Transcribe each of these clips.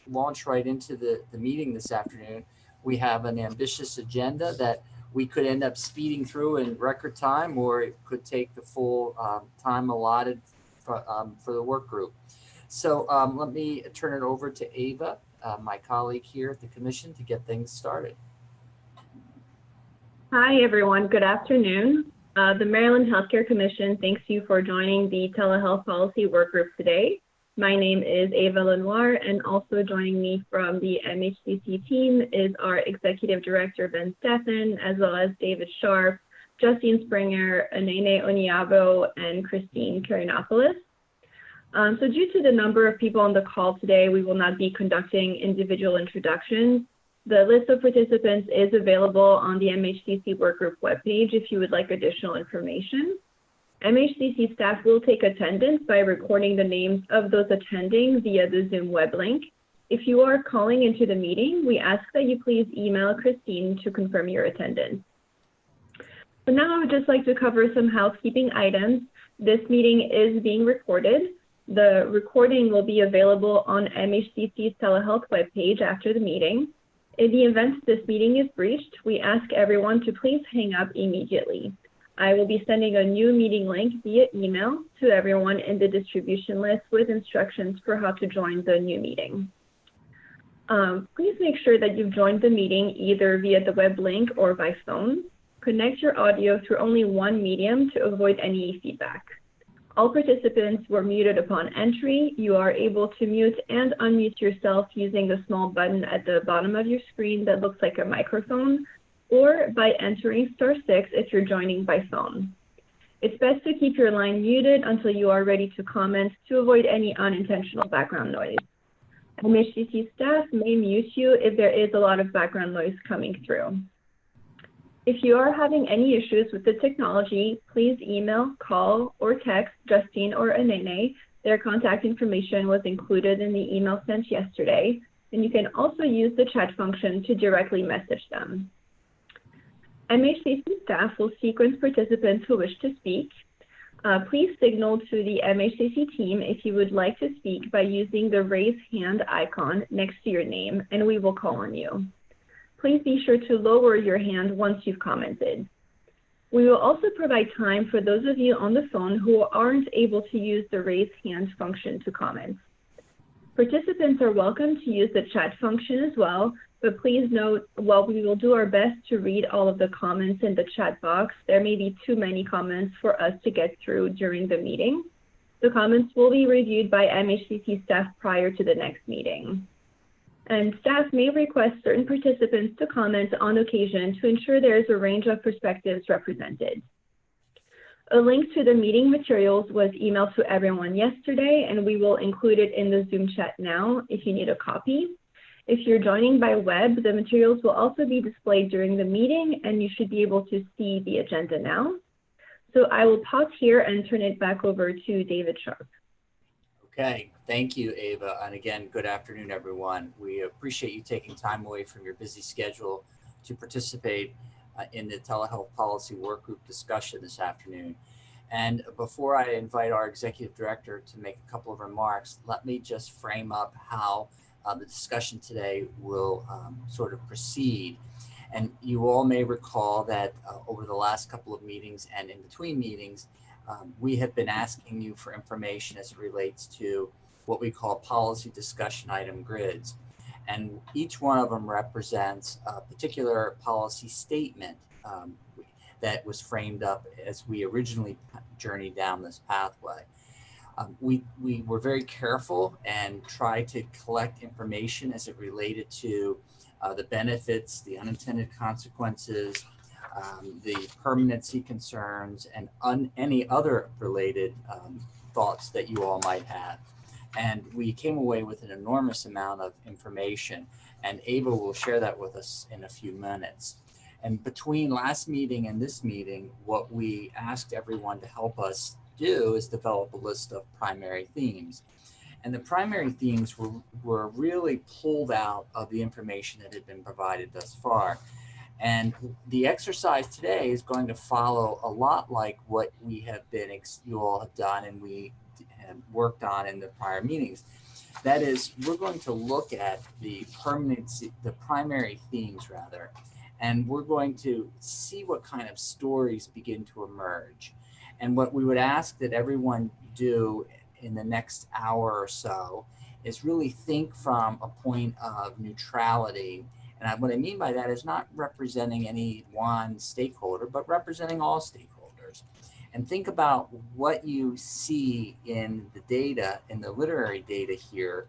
launch right into the meeting this afternoon. We have an ambitious agenda that we could end up speeding through in record time, or it could take the full time allotted for the work group. So let me turn it over to Ava, my colleague here at the Commission, to get things started. Hi, everyone. Good afternoon. The Maryland Healthcare Commission thanks you for joining the Telehealth Policy Work Group today. My name is Ava Lenoir, and also joining me from the MHCC team is our Executive Director, Ben Stephan, as well as David Sharp, Justine Springer, Anene Oniabo, and Christine Karinopoulos. So due to the number of people on the call today, we will not be conducting individual introductions. The list of participants is available on the MHCC Workgroup webpage if you would like additional information. MHCC staff will take attendance by recording the names of those attending via the Zoom web link. If you are calling into the meeting, we ask that you please email Christine to confirm your attendance. So now I would just like to cover some housekeeping items. This meeting is being recorded. The recording will be available on MHCC's telehealth webpage after the meeting. In the event this meeting is breached, we ask everyone to please hang up immediately. I will be sending a new meeting link via email to everyone in the distribution list with instructions for how to join the new meeting. Please make sure that you've joined the meeting either via the web link or by phone. Connect your audio through only one medium to avoid any feedback. All participants were muted upon entry. You are able to mute and unmute yourself using the small button at the bottom of your screen that looks like a microphone, or by entering *6 if you're joining by phone. It's best to keep your line muted until you are ready to comment to avoid any unintentional background noise. MHCC staff may mute you if there is a lot of background noise coming through. If you are having any issues with the technology, please email, call, or text Justine or Anene. Their contact information was included in the email sent yesterday, and you can also use the chat function to directly message them. MHCC staff will sequence participants who wish to speak. Please signal to the MHCC team if you would like to speak by using the raise hand icon next to your name, and we will call on you. Please be sure to lower your hand once you've commented. We will also provide time for those of you on the phone who aren't able to use the raise hand function to comment. Participants are welcome to use the chat function as well, but please note, while we will do our best to read all of the comments in the chat box, there may be too many comments for us to get through during the meeting. The comments will be reviewed by MHCC staff prior to the next meeting. And staff may request certain participants to comment on occasion to ensure there is a range of perspectives represented. A link to the meeting materials was emailed to everyone yesterday, and we will include it in the Zoom chat now if you need a copy. If you're joining by web, the materials will also be displayed during the meeting, and you should be able to see the agenda now. So I will pause here and turn it back over to David Sharp. Okay, thank you, Ava. And again, good afternoon, everyone. We appreciate you taking time away from your busy schedule to participate in the Telehealth Policy Workgroup discussion this afternoon. And before I invite our Executive Director to make a couple of remarks, let me just frame up how the discussion today will sort of proceed. And you all may recall that over the last couple of meetings and in between meetings, we have been asking you for information as it relates to what we call policy discussion item grids. And each one of them represents a particular policy statement that was framed up as we originally journeyed down this pathway. We were very careful and tried to collect information as it related to the benefits, the unintended consequences, the permanency concerns, and any other related thoughts that you all might have. And we came away with an enormous amount of information, and Ava will share that with us in a few minutes. And between last meeting and this meeting, what we asked everyone to help us do is develop a list of primary themes. And the primary themes were really pulled out of the information that had been provided thus far. And the exercise today is going to follow a lot like what we have been, you all have done and we have worked on in the prior meetings. That is, we're going to look at the permanency, the primary themes rather, and we're going to see what kind of stories begin to emerge. And what we would ask that everyone do in the next hour or so is really think from a point of neutrality. And what I mean by that is not representing any one stakeholder, but representing all stakeholders. And think about what you see in the data, in the literary data here,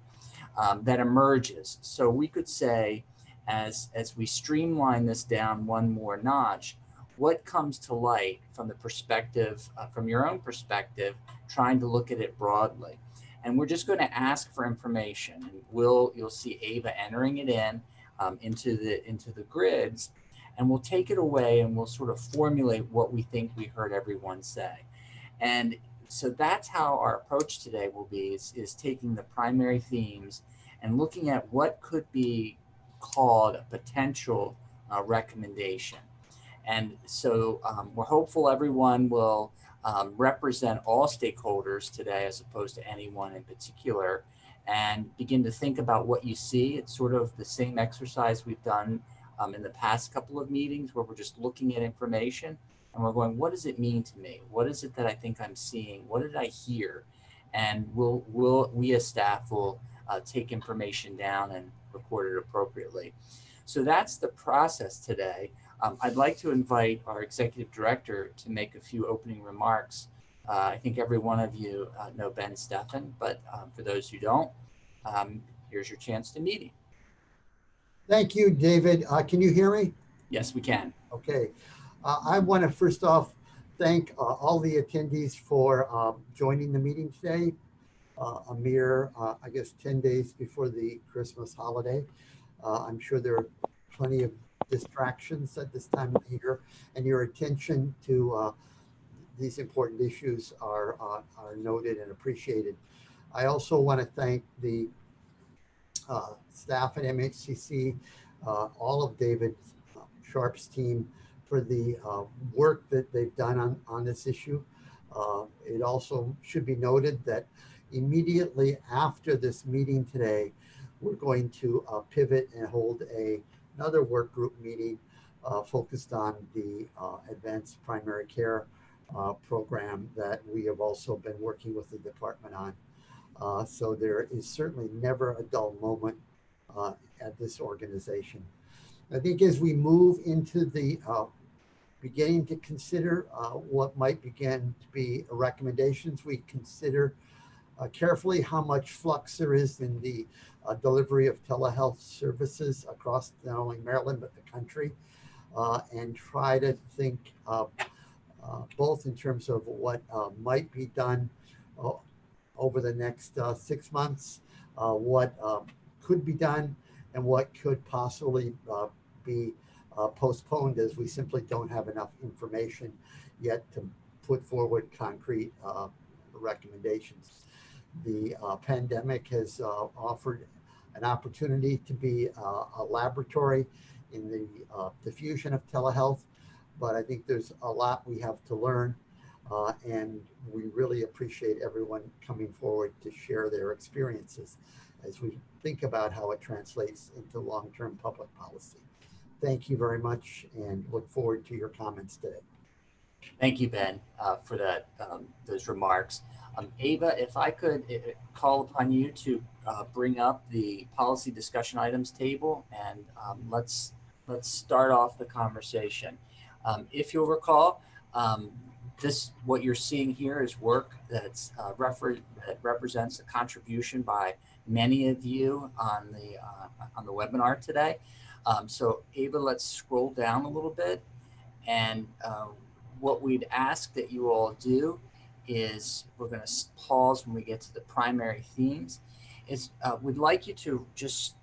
that emerges. So we could say, as we streamline this down one more notch, what comes to light from the perspective, from your own perspective, trying to look at it broadly. And we're just going to ask for information, and you'll see Ava entering it in into the grids, and we'll take it away and we'll sort of formulate what we think we heard everyone say. And so that's how our approach today will be, is taking the primary themes and looking at what could be called a potential recommendation. And so we're hopeful everyone will represent all stakeholders today as opposed to anyone in particular, and begin to think about what you see. It's sort of the same exercise we've done in the past couple of meetings, where we're just looking at information and we're going, what does it mean to me? What is it that I think I'm seeing? What did I hear? And we as staff will take information down and record it appropriately. So that's the process today. I'd like to invite our executive director to make a few opening remarks. I think every one of you know Ben Steffen, but for those who don't, here's your chance to meet him. Thank you, David. Can you hear me? Yes, we can. Okay. I want to first off thank all the attendees for joining the meeting today. A mere, I guess, 10 days before the Christmas holiday. I'm sure there are plenty of distractions at this time of the year, and your attention to these important issues are noted and appreciated. I also want to thank the staff at MHCC, all of David Sharp's team, for the work that they've done on this issue. It also should be noted that immediately after this meeting today, we're going to pivot and hold another work group meeting focused on the advanced primary care program that we have also been working with the department on. So there is certainly never a dull moment at this organization. I think as we move into the beginning to consider what might begin to be recommendations, we consider carefully how much flux there is in the delivery of telehealth services across not only Maryland, but the country, and try to think both in terms of what might be done over the next 6 months, what could be done, and what could possibly be postponed, as we simply don't have enough information yet to put forward concrete recommendations. The pandemic has offered an opportunity to be a laboratory in the diffusion of telehealth, but I think there's a lot we have to learn, and we really appreciate everyone coming forward to share their experiences as we think about how it translates into long-term public policy. Thank you very much, and look forward to your comments today. Thank you, Ben, for that those remarks. Ava, if I could call upon you to bring up the policy discussion items table, and let's start off the conversation. If you'll recall, what you're seeing here is work that represents a contribution by many of you on the webinar today. So Ava, let's scroll down a little bit, and what we'd ask that you all do is, we're going to pause when we get to the primary themes, is we'd like you to just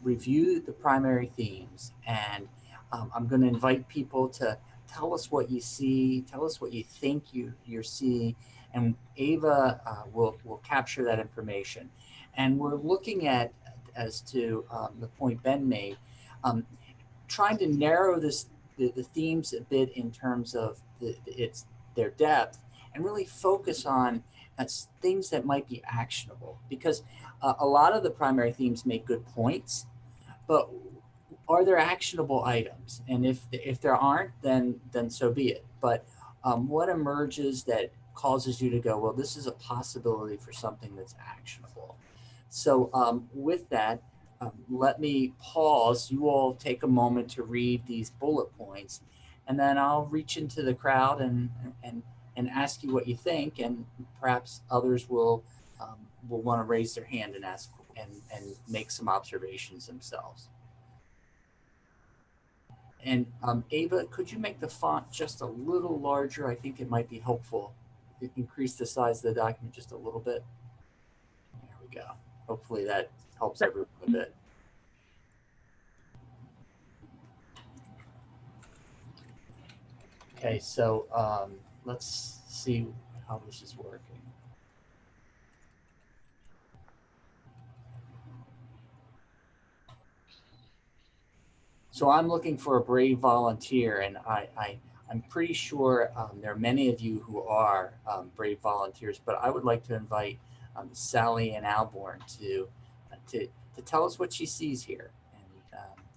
review the primary themes, and I'm going to invite people to tell us what you see, tell us what you think you're seeing, and Ava will capture that information. And we're looking at, as to the point Ben made, trying to narrow the themes a bit in terms of their depth, and really focus on things that might be actionable, because a lot of the primary themes make good points, but are there actionable items? And if there aren't, then so be it. But what emerges that causes you to go, well, this is a possibility for something that's actionable. So with that, let me pause. You all take a moment to read these bullet points, and then I'll reach into the crowd and ask you what you think, and perhaps others will want to raise their hand and ask and make some observations themselves. And Ava, could you make the font just a little larger? I think it might be helpful. Increase the size of the document just a little bit. There we go. Hopefully that helps everyone a bit. Okay, so let's see how this is working. So I'm looking for a brave volunteer, and I'm pretty sure there are many of you who are brave volunteers, but I would like to invite Sally and Alborn to tell us what she sees here,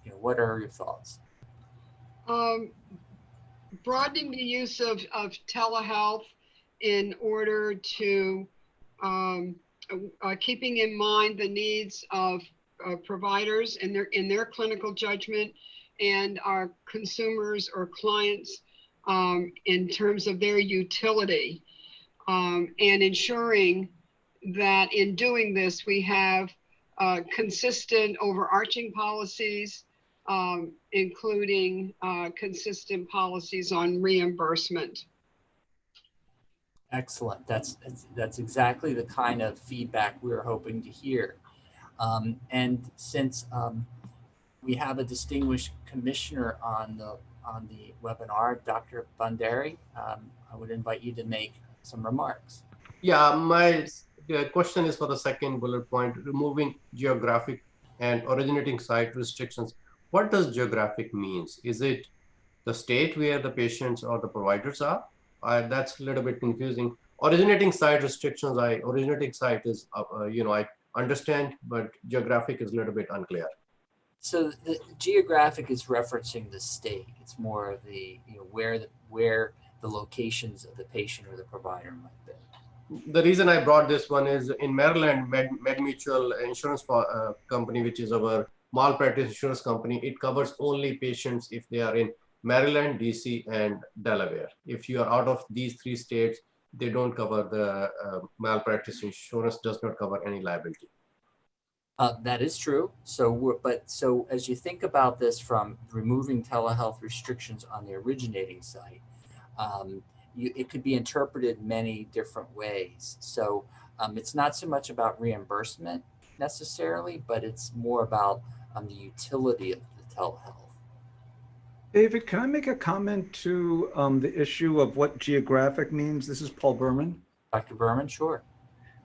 and what are your thoughts? Broadening the use of telehealth in order to keeping in mind the needs of providers in their clinical judgment, and our consumers or clients in terms of their utility, and ensuring that in doing this we have consistent overarching policies, including consistent policies on reimbursement. Excellent. That's exactly the kind of feedback we were hoping to hear. And since we have a distinguished commissioner on the webinar, Dr. Banderi, I would invite you to make some remarks. Yeah, my question is for the second bullet point, removing geographic and originating site restrictions. What does geographic means? Is it the state where the patients or the providers are? That's a little bit confusing. Originating site restrictions, originating site is, I understand, but geographic is a little bit unclear. So the geographic is referencing the state. It's more of the, where the locations of the patient or the provider might be. The reason I brought this one is in Maryland, MedMutual Insurance Company, which is our malpractice insurance company, it covers only patients if they are in Maryland, DC, and Delaware. If you are out of these three states, they don't cover the malpractice insurance, does not cover any liability. That is true. So as you think about this from removing telehealth restrictions on the originating site, it could be interpreted many different ways. So it's not so much about reimbursement necessarily, but it's more about the utility of the telehealth. David, can I make a comment to the issue of what geographic means? This is Paul Berman. Dr. Berman, sure.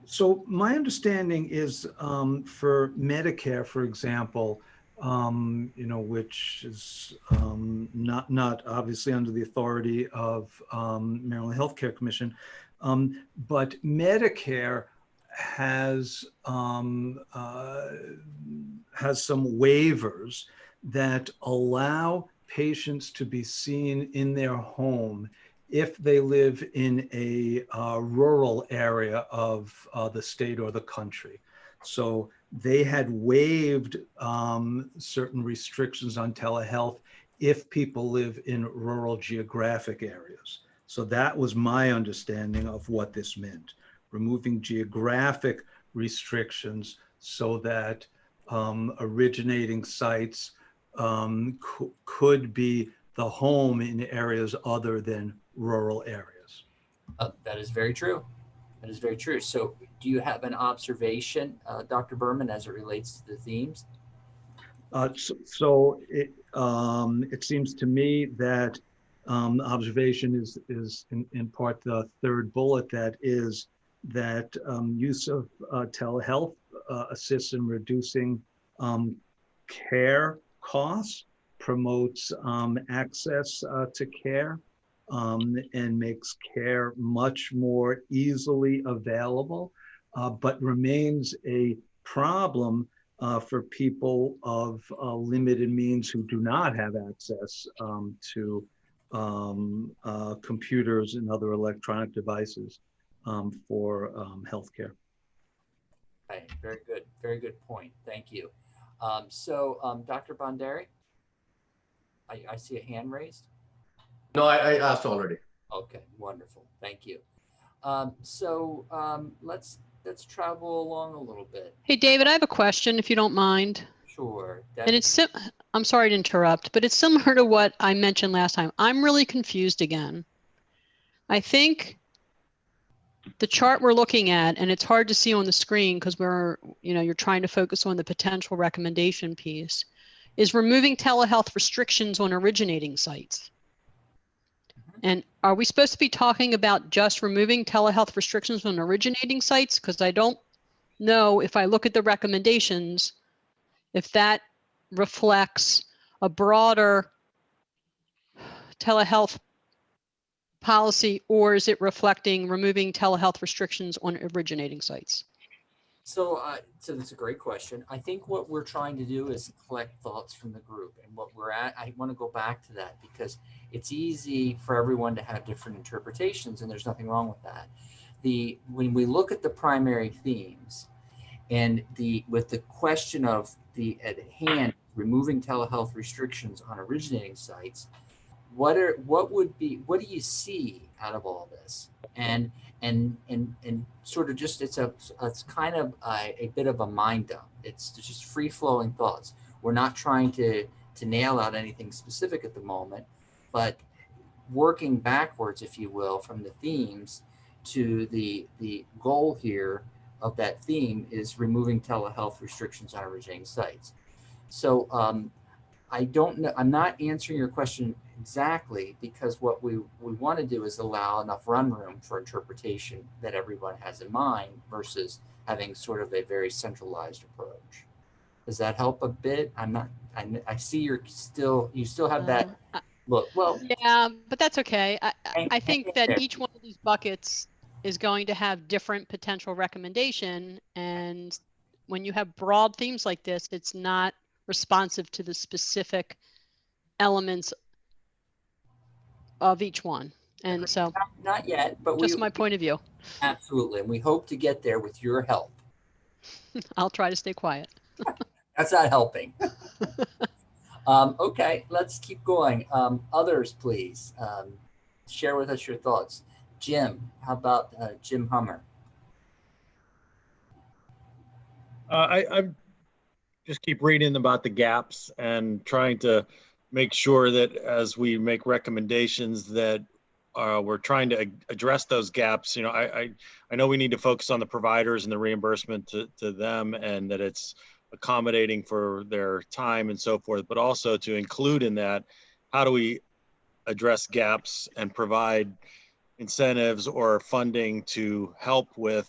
So my understanding is for Medicare, for example, which is not obviously under the authority of Maryland Healthcare Commission, but Medicare has some waivers that allow patients to be seen in their home if they live in a rural area of the state or the country. So they had waived certain restrictions on telehealth if people live in rural geographic areas. So that was my understanding of what this meant, removing geographic restrictions so that originating sites could be the home in areas other than rural areas. That is very true. That is very true. So do you have an observation, Dr. Berman, as it relates to the themes? So it seems to me that observation is in part the third bullet, that is that use of telehealth assists in reducing care costs, promotes access to care, and makes care much more easily available, but remains a problem for people of limited means who do not have access to computers and other electronic devices for healthcare. Okay, very good point. Thank you. Dr. Bondari, I see a hand raised. No, I asked already. Okay, wonderful. Thank you. Let's travel along a little bit. Hey, David, I have a question, if you don't mind. Sure. And I'm sorry to interrupt, but it's similar to what I mentioned last time. I'm really confused again. I think the chart we're looking at, and it's hard to see on the screen because you're trying to focus on the potential recommendation piece, is removing telehealth restrictions on originating sites. And are we supposed to be talking about just removing telehealth restrictions on originating sites? Because I don't know if I look at the recommendations, if that reflects a broader telehealth policy, or is it reflecting removing telehealth restrictions on originating sites? So that's a great question. I think what we're trying to do is collect thoughts from the group, and what we're at. I want to go back to that because it's easy for everyone to have different interpretations, and there's nothing wrong with that. When we look at the primary themes, and with the question of at hand, removing telehealth restrictions on originating sites, what do you see out of all this? And sort of just it's kind of a bit of a mind dump. It's just free flowing thoughts. We're not trying to nail out anything specific at the moment, but working backwards, if you will, from the themes to the goal here of that theme is removing telehealth restrictions on originating sites. So I don't know. I'm not answering your question exactly because what we want to do is allow enough run room for interpretation that everyone has in mind versus having sort of a very centralized approach. Does that help a bit? I see you still have that look. Well, yeah, but that's okay. I think that each one of these buckets is going to have different potential recommendation. And when you have broad themes like this, it's not responsive to the specific elements of each one. And so not yet, but just my point of view. Absolutely. And we hope to get there with your help. I'll try to stay quiet. That's not helping. Okay, let's keep going. Others, please share with us your thoughts. Jim, how about Jim Hummer? I just keep reading about the gaps and trying to make sure that as we make recommendations that we're trying to address those gaps. I know we need to focus on the providers and the reimbursement to them, and that it's accommodating for their time and so forth, but also to include in that, how do we address gaps and provide incentives or funding to help with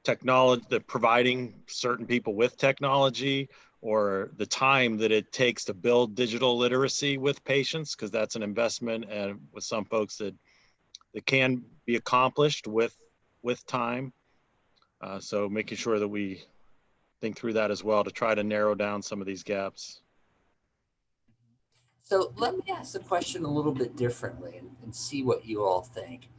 technology, providing certain people with technology, or the time that it takes to build digital literacy with patients, because that's an investment, and with some folks that can be accomplished with time. So making sure that we think through that as well to try to narrow down some of these gaps. So let me ask the question a little bit differently and see what you all think.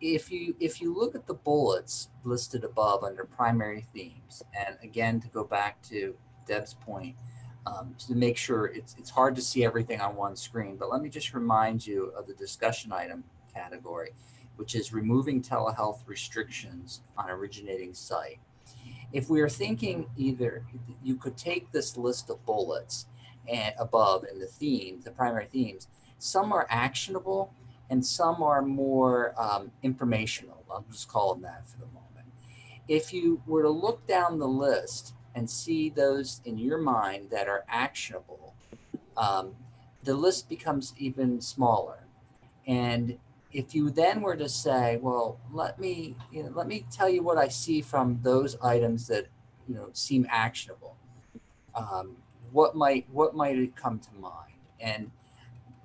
If you look at the bullets listed above under primary themes, and again, to go back to Deb's point, to make sure it's hard to see everything on one screen, but let me just remind you of the discussion item category, which is removing telehealth restrictions on originating site. If we are thinking either, you could take this list of bullets and above in the themes, the primary themes, some are actionable and some are more informational. I'll just call them that for the moment. If you were to look down the list and see those in your mind that are actionable, the list becomes even smaller. And if you then were to say, well, let me tell you what I see from those items that seem actionable, what might it come to mind? And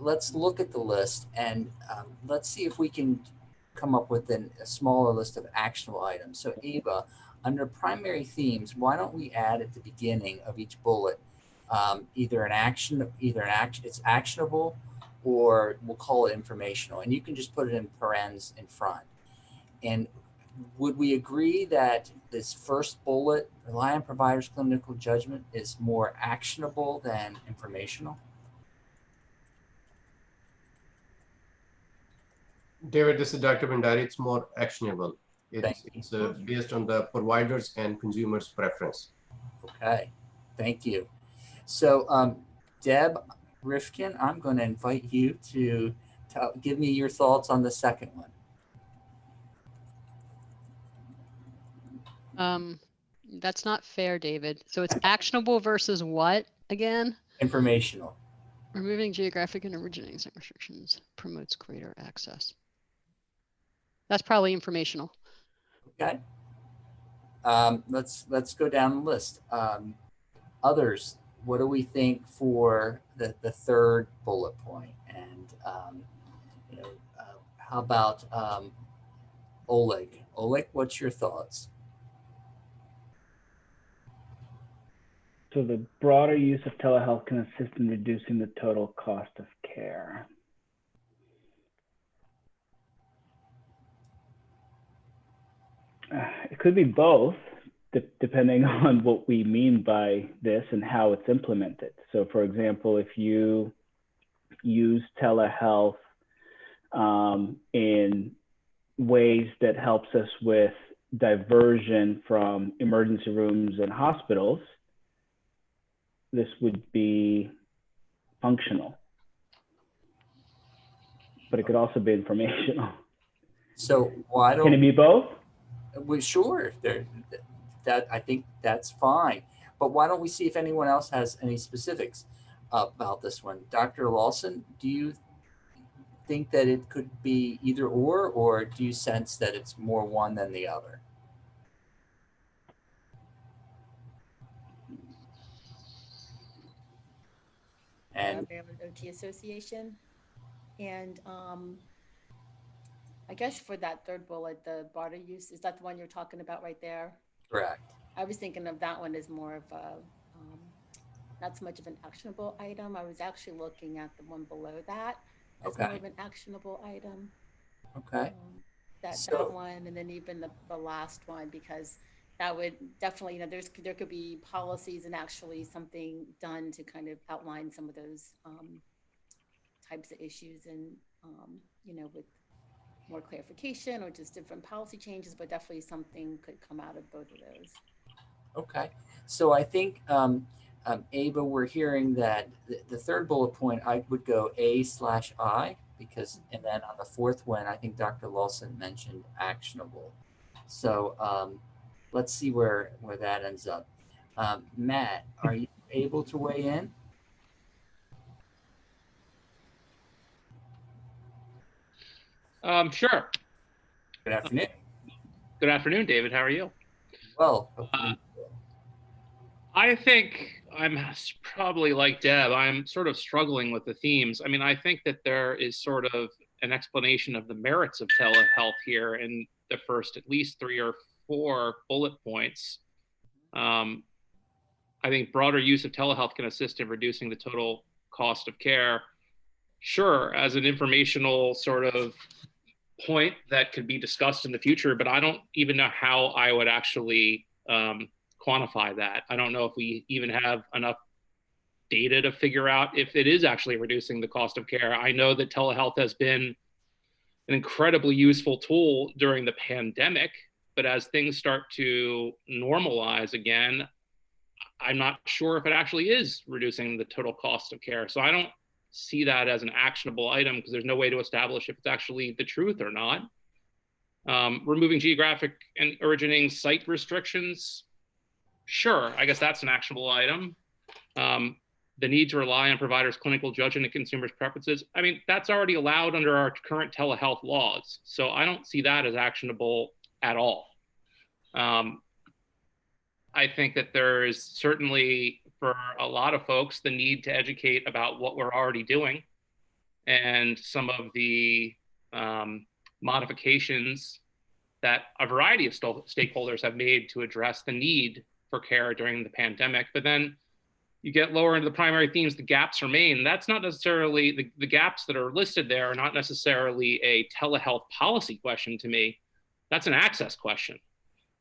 let's look at the list and let's see if we can come up with a smaller list of actionable items. So Ava, under primary themes, why don't we add at the beginning of each bullet either an action, it's actionable, or we'll call it informational, and you can just put it in parens in front. And would we agree that this first bullet, rely on providers' clinical judgment, is more actionable than informational? David, this is Dr. Bhandari. It's more actionable. Thank It's based on the providers and consumers' preference. Okay, thank you. So Deb Rifkin, I'm going to invite you to give me your thoughts on the second one. That's not fair, David. So it's actionable versus what again? Informational. Removing geographic and originating site restrictions promotes greater access. That's probably informational. Okay. Let's go down the list. Others, what do we think for the third bullet point? And how about Oleg? Oleg, what's your thoughts? So the broader use of telehealth can assist in reducing the total cost of care. It could be both, depending on what we mean by this and how it's implemented. So for example, if you use telehealth in ways that helps us with diversion from emergency rooms and hospitals, this would be functional, but it could also be informational. So why don't Can it be both? Well, sure. That I think that's fine. But why don't we see if anyone else has any specifics about this one? Dr. Lawson, do you think that it could be either or do you sense that it's more one than the other? And Maryland OT Association. And I guess for that third bullet, the barter use, is that the one you're talking about right there? correct. I was thinking of that one as more of a, not so much of an actionable item. I was actually looking at the one below that as Okay. more of an actionable item. Okay. That So- one, and then even the last one, because that would definitely, there could be policies and actually something done to kind of outline some of those types of issues and, with more clarification or just different policy changes, but definitely something could come out of both of those. Okay. So I think, Ava, we're hearing that the third bullet point, I would go A/I because, and then on the fourth one, I think Dr. Lawson mentioned actionable. So let's see where that ends up. Matt, are you able to weigh in? Sure. Good afternoon. Good afternoon, David. How are you? Well, I think I'm probably like Deb. I'm sort of struggling with the themes. I mean, I think that there is sort of an explanation of the merits of telehealth here in the first at least 3 or 4 bullet points. I think broader use of telehealth can assist in reducing the total cost of care. Sure, as an informational sort of point that could be discussed in the future, but I don't even know how I would actually quantify that. I don't know if we even have enough data to figure out if it is actually reducing the cost of care. I know that telehealth has been an incredibly useful tool during the pandemic, but as things start to normalize again, I'm not sure if it actually is reducing the total cost of care. So I don't see that as an actionable item because there's no way to establish if it's actually the truth or not. Removing geographic and originating site restrictions, sure, I guess that's an actionable item. The need to rely on providers' clinical judgment and consumers' preferences, I mean, that's already allowed under our current telehealth laws. So I don't see that as actionable at all. I think that there is certainly, for a lot of folks, the need to educate about what we're already doing. and some of the modifications that a variety of stakeholders have made to address the need for care during the pandemic. But then you get lower into the primary themes, the gaps remain. That's not necessarily, the gaps that are listed there are not necessarily a telehealth policy question to me. That's an access question.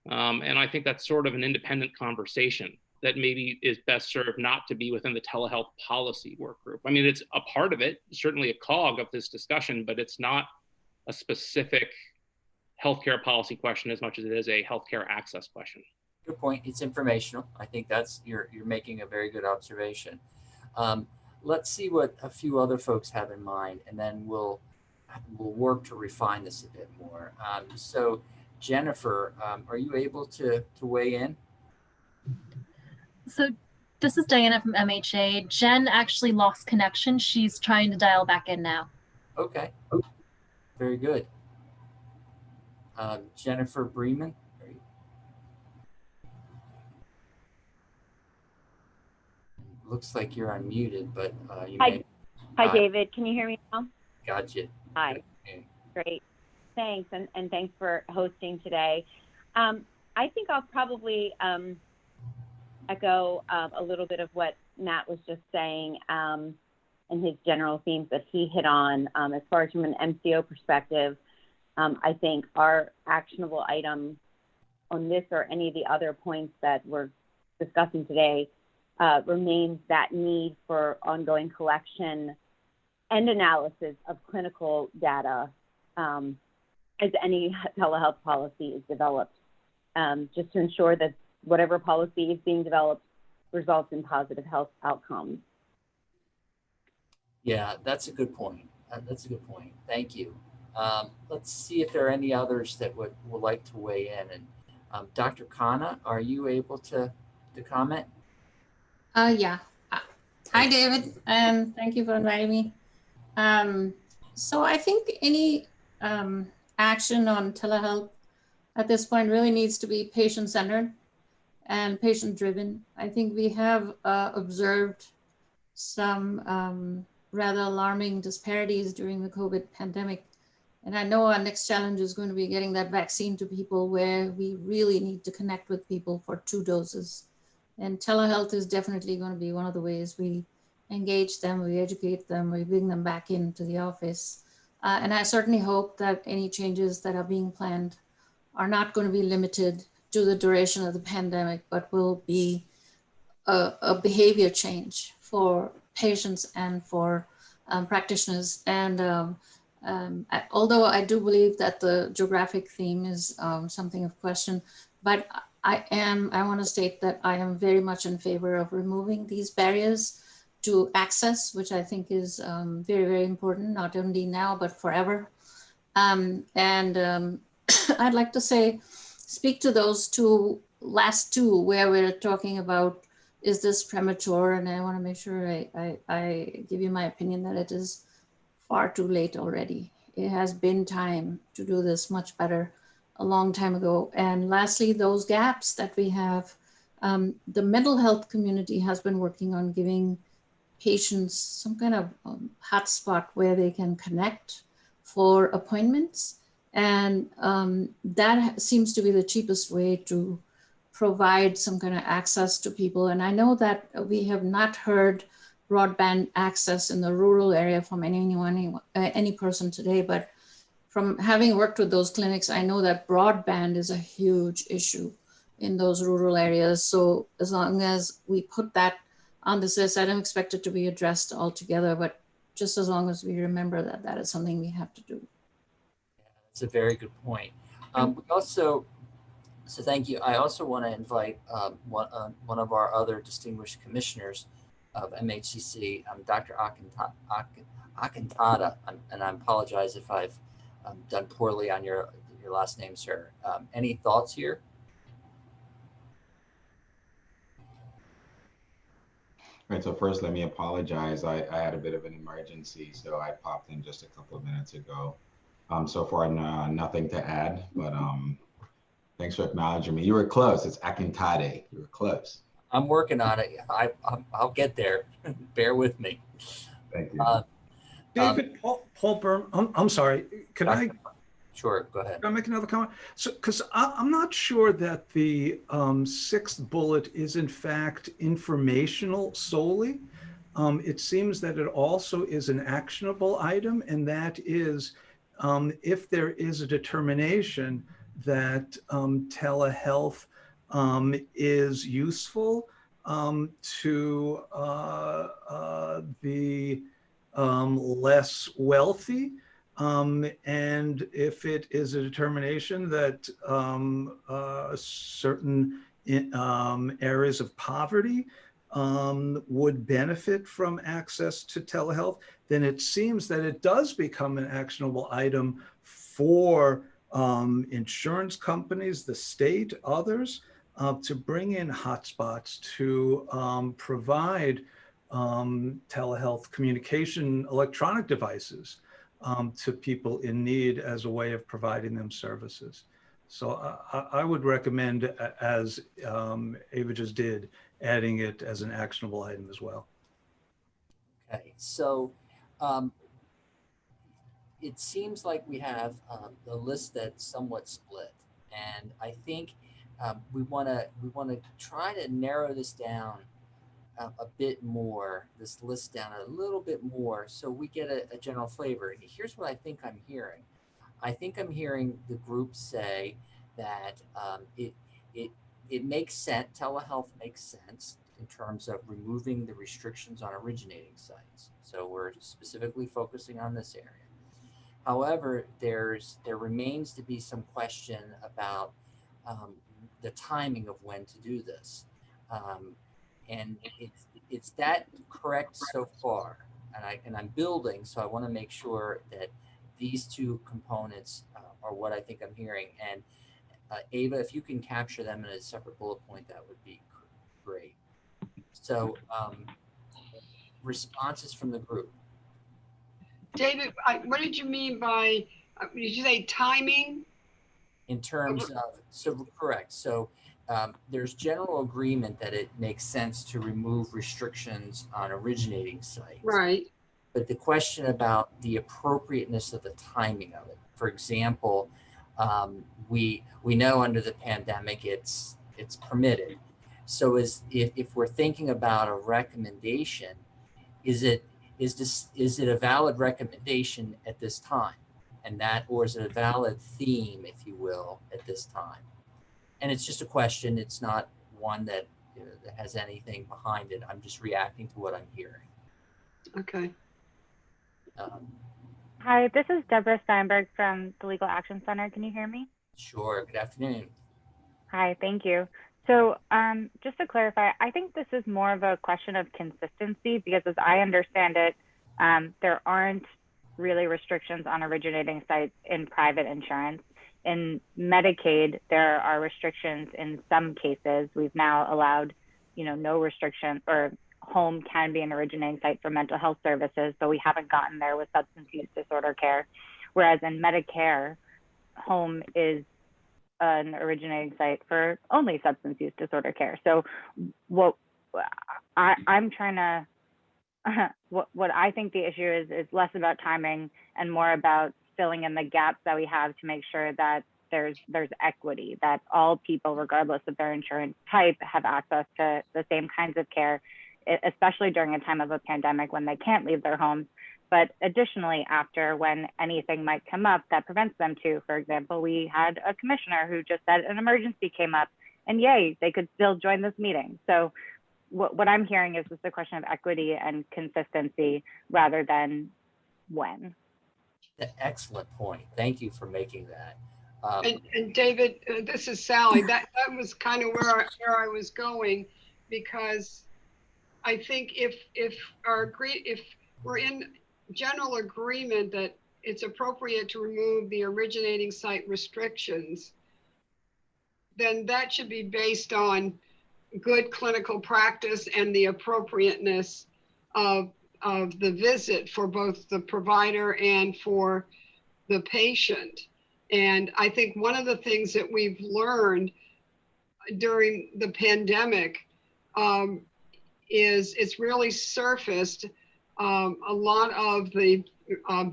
And I think that's sort of an independent conversation that maybe is best served not to be within the telehealth policy work group. I mean, it's a part of it, certainly a cog of this discussion, but it's not a specific healthcare policy question as much as it is a healthcare access question. Good point. It's informational. I think that's, you're making a very good observation. Let's see what a few other folks have in mind, and then we'll work to refine this a bit more. So Jennifer, are you able to weigh in? So this is Diana from MHA. Jen actually lost connection. She's trying to dial back in now. Okay, very good. Jennifer Bremen. Looks like you're unmuted, but you may. Hi, David. Can you hear me now? Gotcha. Hi. Okay. Great. Thanks, and thanks for hosting today. I think I'll probably echo a little bit of what Matt was just saying and his general themes that he hit on. As far as from an MCO perspective, I think our actionable item on this or any of the other points that we're discussing today remains that need for ongoing collection and analysis of clinical data as any telehealth policy is developed, just to ensure that whatever policy is being developed results in positive health outcomes. Yeah, that's a good point. That's a good point. Thank you. Let's see if there are any others that would like to weigh in. And Dr. Khanna, are you able to comment? Yeah. Hi, David, and thank you for inviting me. So I think any action on telehealth at this point really needs to be patient-centered and patient-driven. I think we have observed some rather alarming disparities during the COVID pandemic. And I know our next challenge is going to be getting that vaccine to people where we really need to connect with people for 2 doses. And telehealth is definitely going to be one of the ways we engage them, we educate them, we bring them back into the office. And I certainly hope that any changes that are being planned are not going to be limited to the duration of the pandemic, but will be a behavior change for patients and for practitioners. And although I do believe that the geographic theme is something of question, but I want to state that I am very much in favor of removing these barriers to access, which I think is very, very important, not only now, but forever. I'd like to speak to those last two where we're talking about, is this premature? And I want to make sure I give you my opinion that it is far too late already. It has been time to do this much better a long time ago. And lastly, those gaps that we have, the mental health community has been working on giving patients some kind of hotspot where they can connect for appointments. And that seems to be the cheapest way to provide some kind of access to people. And I know that we have not heard broadband access in the rural area from any person today, but from having worked with those clinics, I know that broadband is a huge issue in those rural areas. So as long as we put that on this list, I don't expect it to be addressed altogether, but just as long as we remember that that is something we have to do. That's a very good point. So thank you. I also want to invite one of our other distinguished commissioners of MHCC, Dr. Akintada, and I apologize if I've done poorly on your last name, sir. Any thoughts here? Right, so first let me apologize. I had a bit of an emergency, so I popped in just a couple of minutes ago. So far, nothing to add, but thanks for acknowledging me. You were close. It's Akintade. You were close. I'm working on it. I'll get there. Bear with me. Thank you. David, Paul Berm, I'm sorry, Sure, go ahead. Can I make another comment? So, because I'm not sure that the sixth bullet is in fact informational solely. It seems that it also is an actionable item, and that is if there is a determination that telehealth is useful to the less wealthy, and if it is a determination that certain areas of poverty would benefit from access to telehealth, then it seems that it does become an actionable item for insurance companies, the state, others, to bring in hotspots to provide telehealth communication electronic devices to people in need as a way of providing them services. So I would recommend, as Ava just did, adding it as an actionable item as well. Okay, so it seems like we have the list that's somewhat split, and I think we want to try to narrow this down a bit more, this list down a little bit more, so we get a general flavor. Here's what I think I'm hearing. I think I'm hearing the group say that it makes sense, telehealth makes sense in terms of removing the restrictions on originating sites. So we're specifically focusing on this area. However, there remains to be some question about the timing of when to do this. And it's that correct so far, and I'm building, so I want to make sure that these two components are what I think I'm hearing. And Ava, if you can capture them in a separate bullet point, that would be great. So responses from the group. David, what did you mean by, did you say timing? In terms of, so correct. So there's general agreement that it makes sense to remove restrictions on originating sites. Right. But the question about the appropriateness of the timing of it. For example, we know under the pandemic it's permitted. So if we're thinking about a recommendation, is it a valid recommendation at this time? And that, or is it a valid theme, if you will, at this time? And it's just a question. It's not one that, that has anything behind it. I'm just reacting to what I'm hearing. Okay. Hi, this is Deborah Steinberg from the Legal Action Center. Can you hear me? Sure. Good afternoon. Hi, thank you. So just to clarify, I think this is more of a question of consistency, because as I understand it, there aren't really restrictions on originating sites in private insurance. In Medicaid, there are restrictions in some cases. We've now allowed, no restriction, or home can be an originating site for mental health services, but we haven't gotten there with substance use disorder care. Whereas in Medicare, home is an originating site for only substance use disorder care. So what I'm trying to, what I think the issue is less about timing and more about filling in the gaps that we have to make sure that there's equity, that all people, regardless of their insurance type, have access to the same kinds of care, especially during a time of a pandemic when they can't leave their homes. But additionally, after, when anything might come up that prevents them to. For example, we had a commissioner who just said an emergency came up, and yay, they could still join this meeting. So what I'm hearing is just a question of equity and consistency rather than when. Excellent point. Thank you for making that. And David, this is Sally. That was kind of where I was going, because I think if we're in general agreement that it's appropriate to remove the originating site restrictions, then that should be based on good clinical practice and the appropriateness of the visit for both the provider and for the patient. And I think one of the things that we've learned during the pandemic is it's really surfaced a lot of the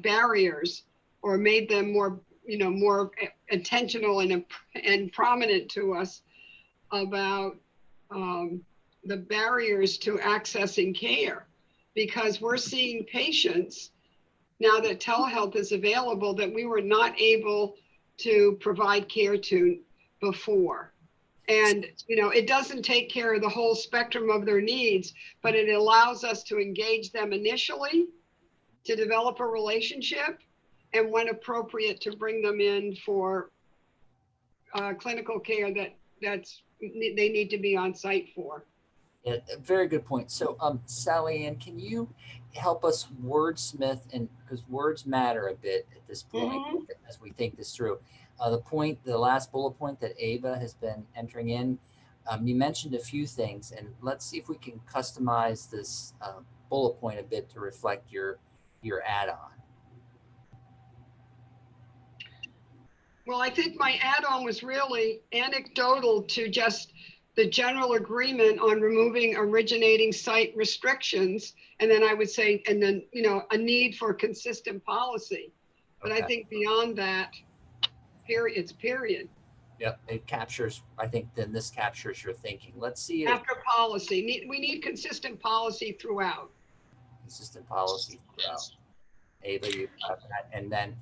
barriers, or made them more, more intentional and prominent to us about the barriers to accessing care, because we're seeing patients now that telehealth is available that we were not able to provide care to before. And, it doesn't take care of the whole spectrum of their needs, but it allows us to engage them initially, to develop a relationship, and when appropriate, to bring them in for clinical care that's they need to be on site for. Yeah, a very good point. So, Sally Ann, can you help us wordsmith, and because words matter a bit at this point as we think this through. The last bullet point that Ava has been entering in, you mentioned a few things, and let's see if we can customize this bullet point a bit to reflect your add-on. Well, I think my add-on was really anecdotal to just the general agreement on removing originating site restrictions. And then I would say, and then, a need for consistent policy. But I think beyond that, period. Yep, it captures, I think then this captures your thinking. Let's see if after policy, we need consistent policy throughout. Consistent policy throughout. Ava, you got that. And then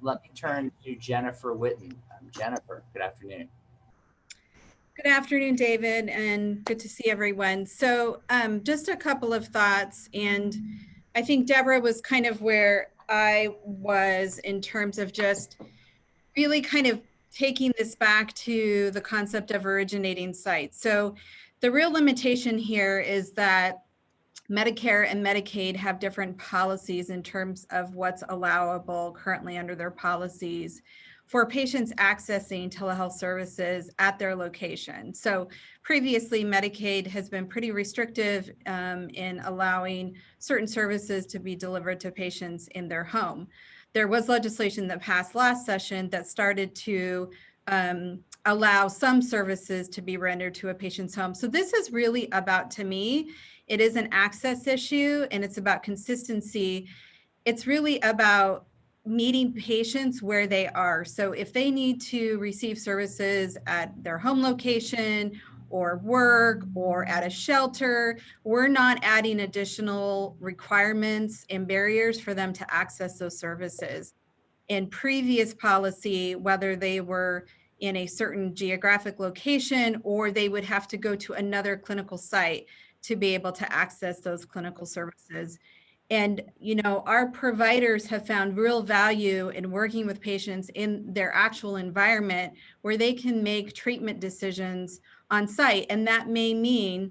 let me turn to Jennifer Witten. Jennifer, good afternoon. Good afternoon, David, and good to see everyone. So just a couple of thoughts, and I think Deborah was kind of where I was in terms of just really kind of taking this back to the concept of originating sites. So the real limitation here is that Medicare and Medicaid have different policies in terms of what's allowable currently under their policies for patients accessing telehealth services at their location. So previously, Medicaid has been pretty restrictive in allowing certain services to be delivered to patients in their home. There was legislation that passed last session that started to allow some services to be rendered to a patient's home. So this is really about, to me, it is an access issue and it's about consistency. It's really about meeting patients where they are. So if they need to receive services at their home location or work or at a shelter, we're not adding additional requirements and barriers for them to access those services. In previous policy, whether they were in a certain geographic location or they would have to go to another clinical site to be able to access those clinical services. And, our providers have found real value in working with patients in their actual environment where they can make treatment decisions on site. And that may mean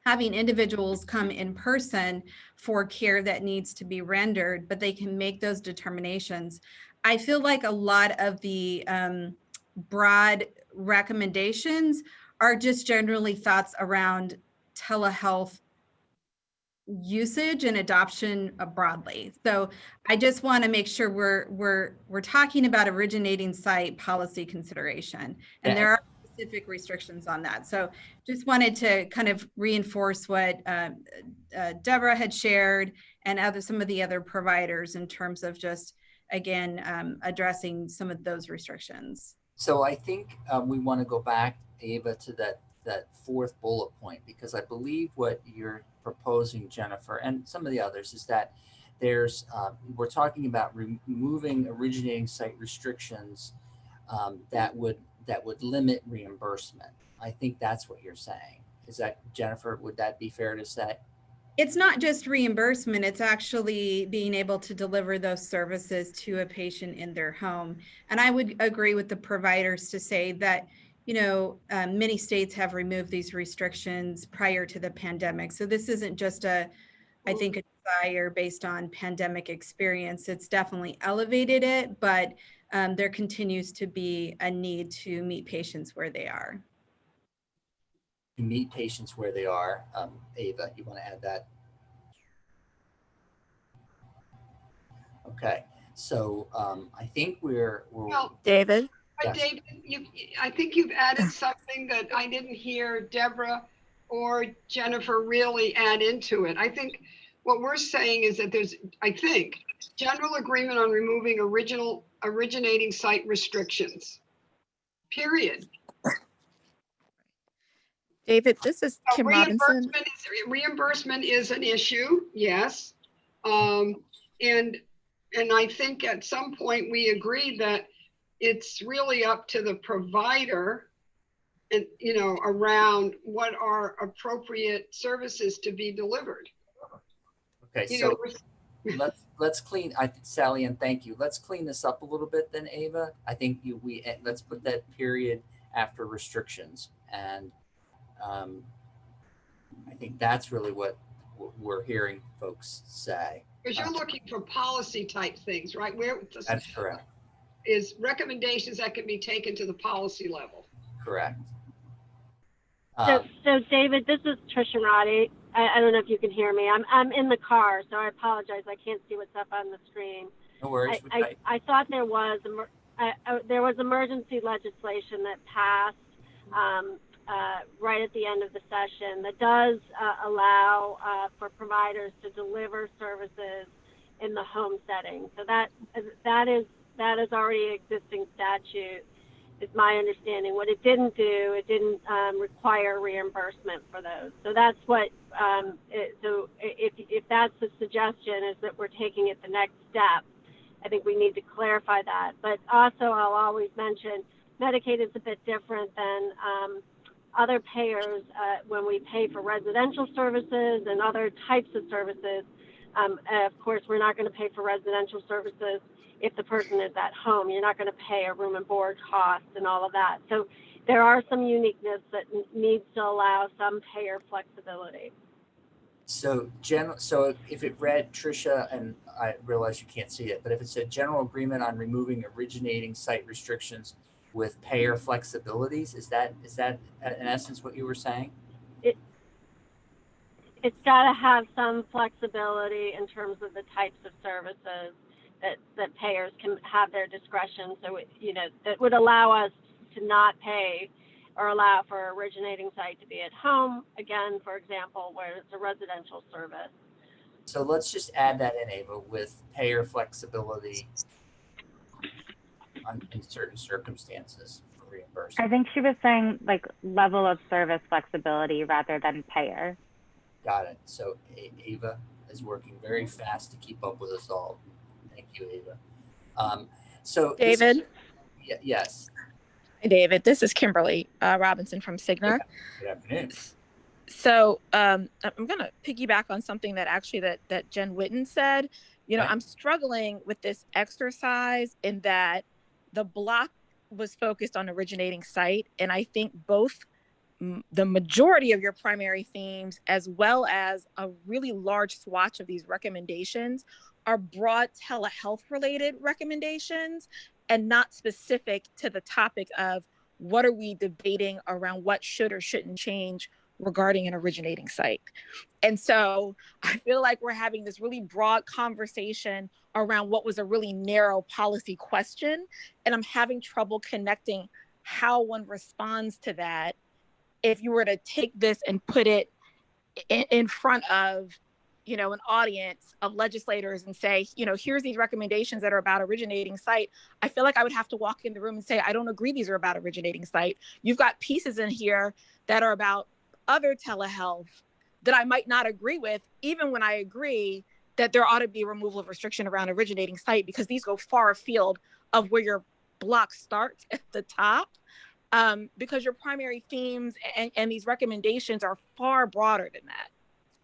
having individuals come in person for care that needs to be rendered, but they can make those determinations. I feel like a lot of the broad recommendations are just generally thoughts around telehealth usage and adoption broadly. So I just want to make sure we're talking about originating site policy consideration, and there are specific restrictions on that. So just wanted to kind of reinforce what Deborah had shared and some of the other providers in terms of just, again, addressing some of those restrictions. So I think we want to go back, Ava, to that fourth bullet point, because I believe what you're proposing, Jennifer, and some of the others, is that there's we're talking about removing originating site restrictions that would limit reimbursement. I think that's what you're saying. Is that, Jennifer, would that be fair to say? It's not just reimbursement, it's actually being able to deliver those services to a patient in their home. And I would agree with the providers to say that, many states have removed these restrictions prior to the pandemic. So this isn't just I think, a desire based on pandemic experience. It's definitely elevated it, but there continues to be a need to meet patients where they are. To meet patients where they are. Ava, you want to add that? Okay, so I think we're well, David. But yes. David, I think you've added something that I didn't hear Deborah or Jennifer really add into it. I think what we're saying is that there's, I think, general agreement on removing originating site restrictions, period. David, this is Kim Robinson. Reimbursement is an issue, yes. And I think at some point we agreed that it's really up to the provider and, you know, around what are appropriate services to be delivered. Okay, You so know, let's clean. Sally, and thank you. Let's clean this up a little bit, then, Ava. I think let's put that period after restrictions, and I think that's really what we're hearing folks say. because you're looking for policy type things, right? Where That's correct. Is recommendations that can be taken to the policy level. Correct. So David, this is Trisha Roddy. I don't know if you can hear me. I'm in the car, so I apologize. I can't see what's up on the screen. No worries. I thought there was emergency legislation that passed right at the end of the session that does allow for providers to deliver services in the home setting. So that is already existing statute, is my understanding. What it didn't do, it didn't require reimbursement for those. So that's what. So if that's the suggestion, is that we're taking it the next step, I think we need to clarify that. But also, I'll always mention Medicaid is a bit different than other payers when we pay for residential services and other types of services. Of course, we're not going to pay for residential services if the person is at home. You're not going to pay a room and board cost and all of that. So there are some uniqueness that needs to allow some payer flexibility. So if it read, Trisha, and I realize you can't see it, but if it said general agreement on removing originating site restrictions with payer flexibilities, is that in essence what you were saying? It's got to have some flexibility in terms of the types of services that payers can have their discretion. So that would allow us to not pay or allow for originating site to be at home, again, for example, where it's a residential service. So let's just add that in, Ava, with payer flexibility in certain circumstances for reimbursement. I think she was saying like level of service flexibility rather than payer. Got it. So Ava is working very fast to keep up with us all. Thank you, Ava. So David? Yes. Hi, David. This is Kimberly Robinson from Cigna. Good afternoon. So I'm going to piggyback on something that Jen Whitten said. Okay. I'm struggling with this exercise in that the block was focused on originating site. And I think both the majority of your primary themes, as well as a really large swatch of these recommendations, are broad telehealth related recommendations and not specific to the topic of what are we debating around what should or shouldn't change regarding an originating site. And so I feel like we're having this really broad conversation around what was a really narrow policy question. And I'm having trouble connecting how one responds to that if you were to take this and put it in front of an audience of legislators and say, here's these recommendations that are about originating site. I feel like I would have to walk in the room and say, I don't agree these are about originating site. You've got pieces in here that are about other telehealth that I might not agree with, even when I agree that there ought to be removal of restriction around originating site, because these go far afield of where your block starts at the top, because your primary themes and these recommendations are far broader than that.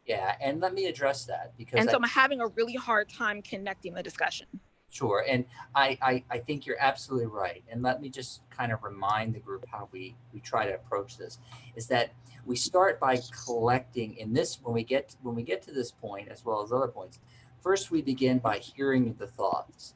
Yeah, and let me address that because I'm having a really hard time connecting the discussion. Sure, and I think you're absolutely right. And let me just kind of remind the group how we try to approach this, is that we start by collecting in this, when we get to this point, as well as other points, first we begin by hearing the thoughts.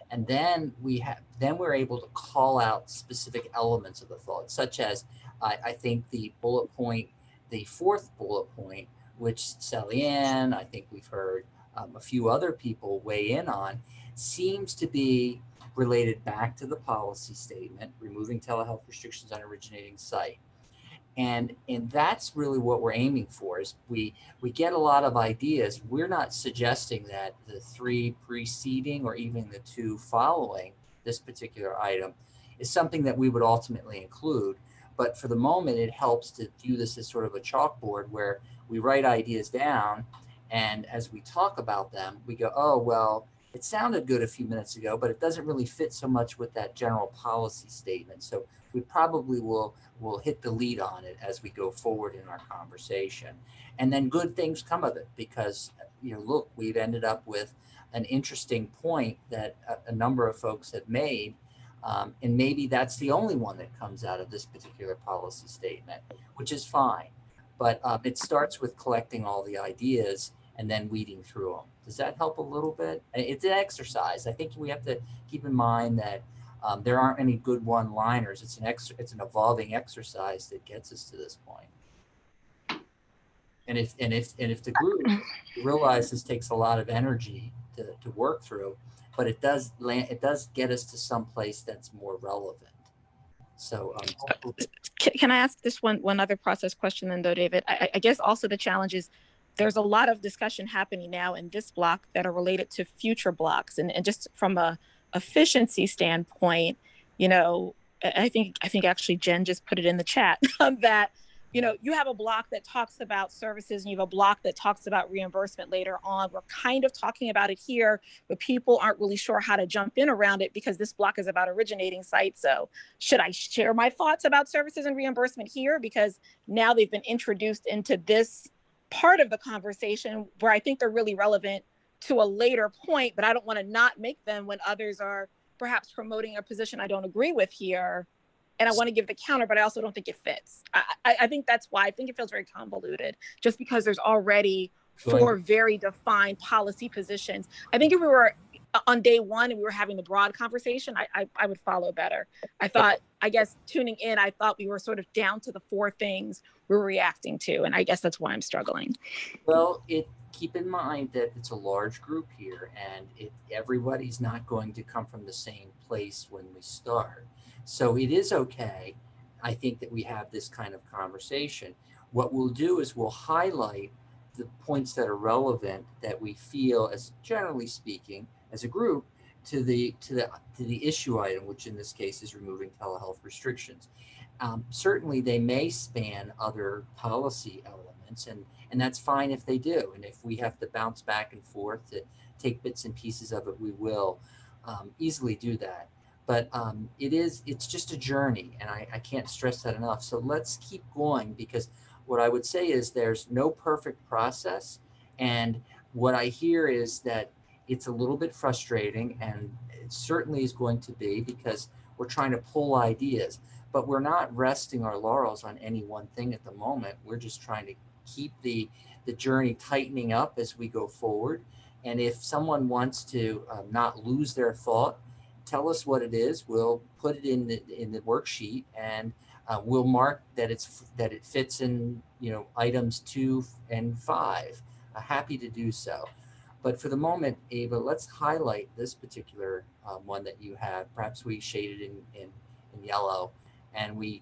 And then we're able to call out specific elements of the thought, such as I think the bullet point, the fourth bullet point, which Sally Ann, I think we've heard a few other people weigh in on, seems to be related back to the policy statement, removing telehealth restrictions on originating site. And that's really what we're aiming for, is we get a lot of ideas. We're not suggesting that the 3 preceding or even the 2 following this particular item is something that we would ultimately include. But for the moment, it helps to view this as sort of a chalkboard where we write ideas down, and as we talk about them, we go, oh, well, it sounded good a few minutes ago, but it doesn't really fit so much with that general policy statement. So we probably will hit delete on it as we go forward in our conversation. And then good things come of it, because, you know, look, we've ended up with an interesting point that a number of folks have made. And maybe that's the only one that comes out of this particular policy statement, which is fine. But it starts with collecting all the ideas and then weeding through them. Does that help a little bit? It's an exercise. I think we have to keep in mind that there aren't any good one-liners. It's an evolving exercise that gets us to this point. And if the group realize this takes a lot of energy to work through, but it does get us to some place that's more relevant. So can I ask this one other process question then, though, David? I guess also the challenge is there's a lot of discussion happening now in this block that are related to future blocks, and just from a efficiency standpoint, you know, I think actually Jen just put it in the chat that, you know, you have a block that talks about services and you have a block that talks about reimbursement later on. We're kind of talking about it here, but people aren't really sure how to jump in around it because this block is about originating sites. So should I share my thoughts about services and reimbursement here? Because now they've been introduced into this part of the conversation where I think they're really relevant to a later point, but I don't want to not make them when others are perhaps promoting a position I don't agree with here. And I want to give the counter, but I also don't think it fits. I think that's why I think it feels very convoluted, just because there's already 4 very defined policy positions. I think if we were on day 1 and we were having the broad conversation, I would follow better. I guess tuning in, I thought we were sort of down to the 4 things we're reacting to. And I guess that's why I'm struggling. Well, keep in mind that it's a large group here, and everybody's not going to come from the same place when we start. So it is okay, I think, that we have this kind of conversation. What we'll do is we'll highlight the points that are relevant that we feel, as generally speaking, as a group, to the issue item, which in this case is removing telehealth restrictions. Certainly, they may span other policy elements, and that's fine if they do. And if we have to bounce back and forth to take bits and pieces of it, we will easily do that. But it's just a journey, and I can't stress that enough. So let's keep going, because what I would say is there's no perfect process. And what I hear is that it's a little bit frustrating, and it certainly is going to be, because we're trying to pull ideas, but we're not resting our laurels on any one thing at the moment. We're just trying to keep the journey tightening up as we go forward. And if someone wants to not lose their thought, tell us what it is. We'll put it in the worksheet, and we'll mark that it fits in, you know, items 2 and 5. Happy to do so. But for the moment, Ava, let's highlight this particular one that you have. Perhaps we shaded in yellow, and we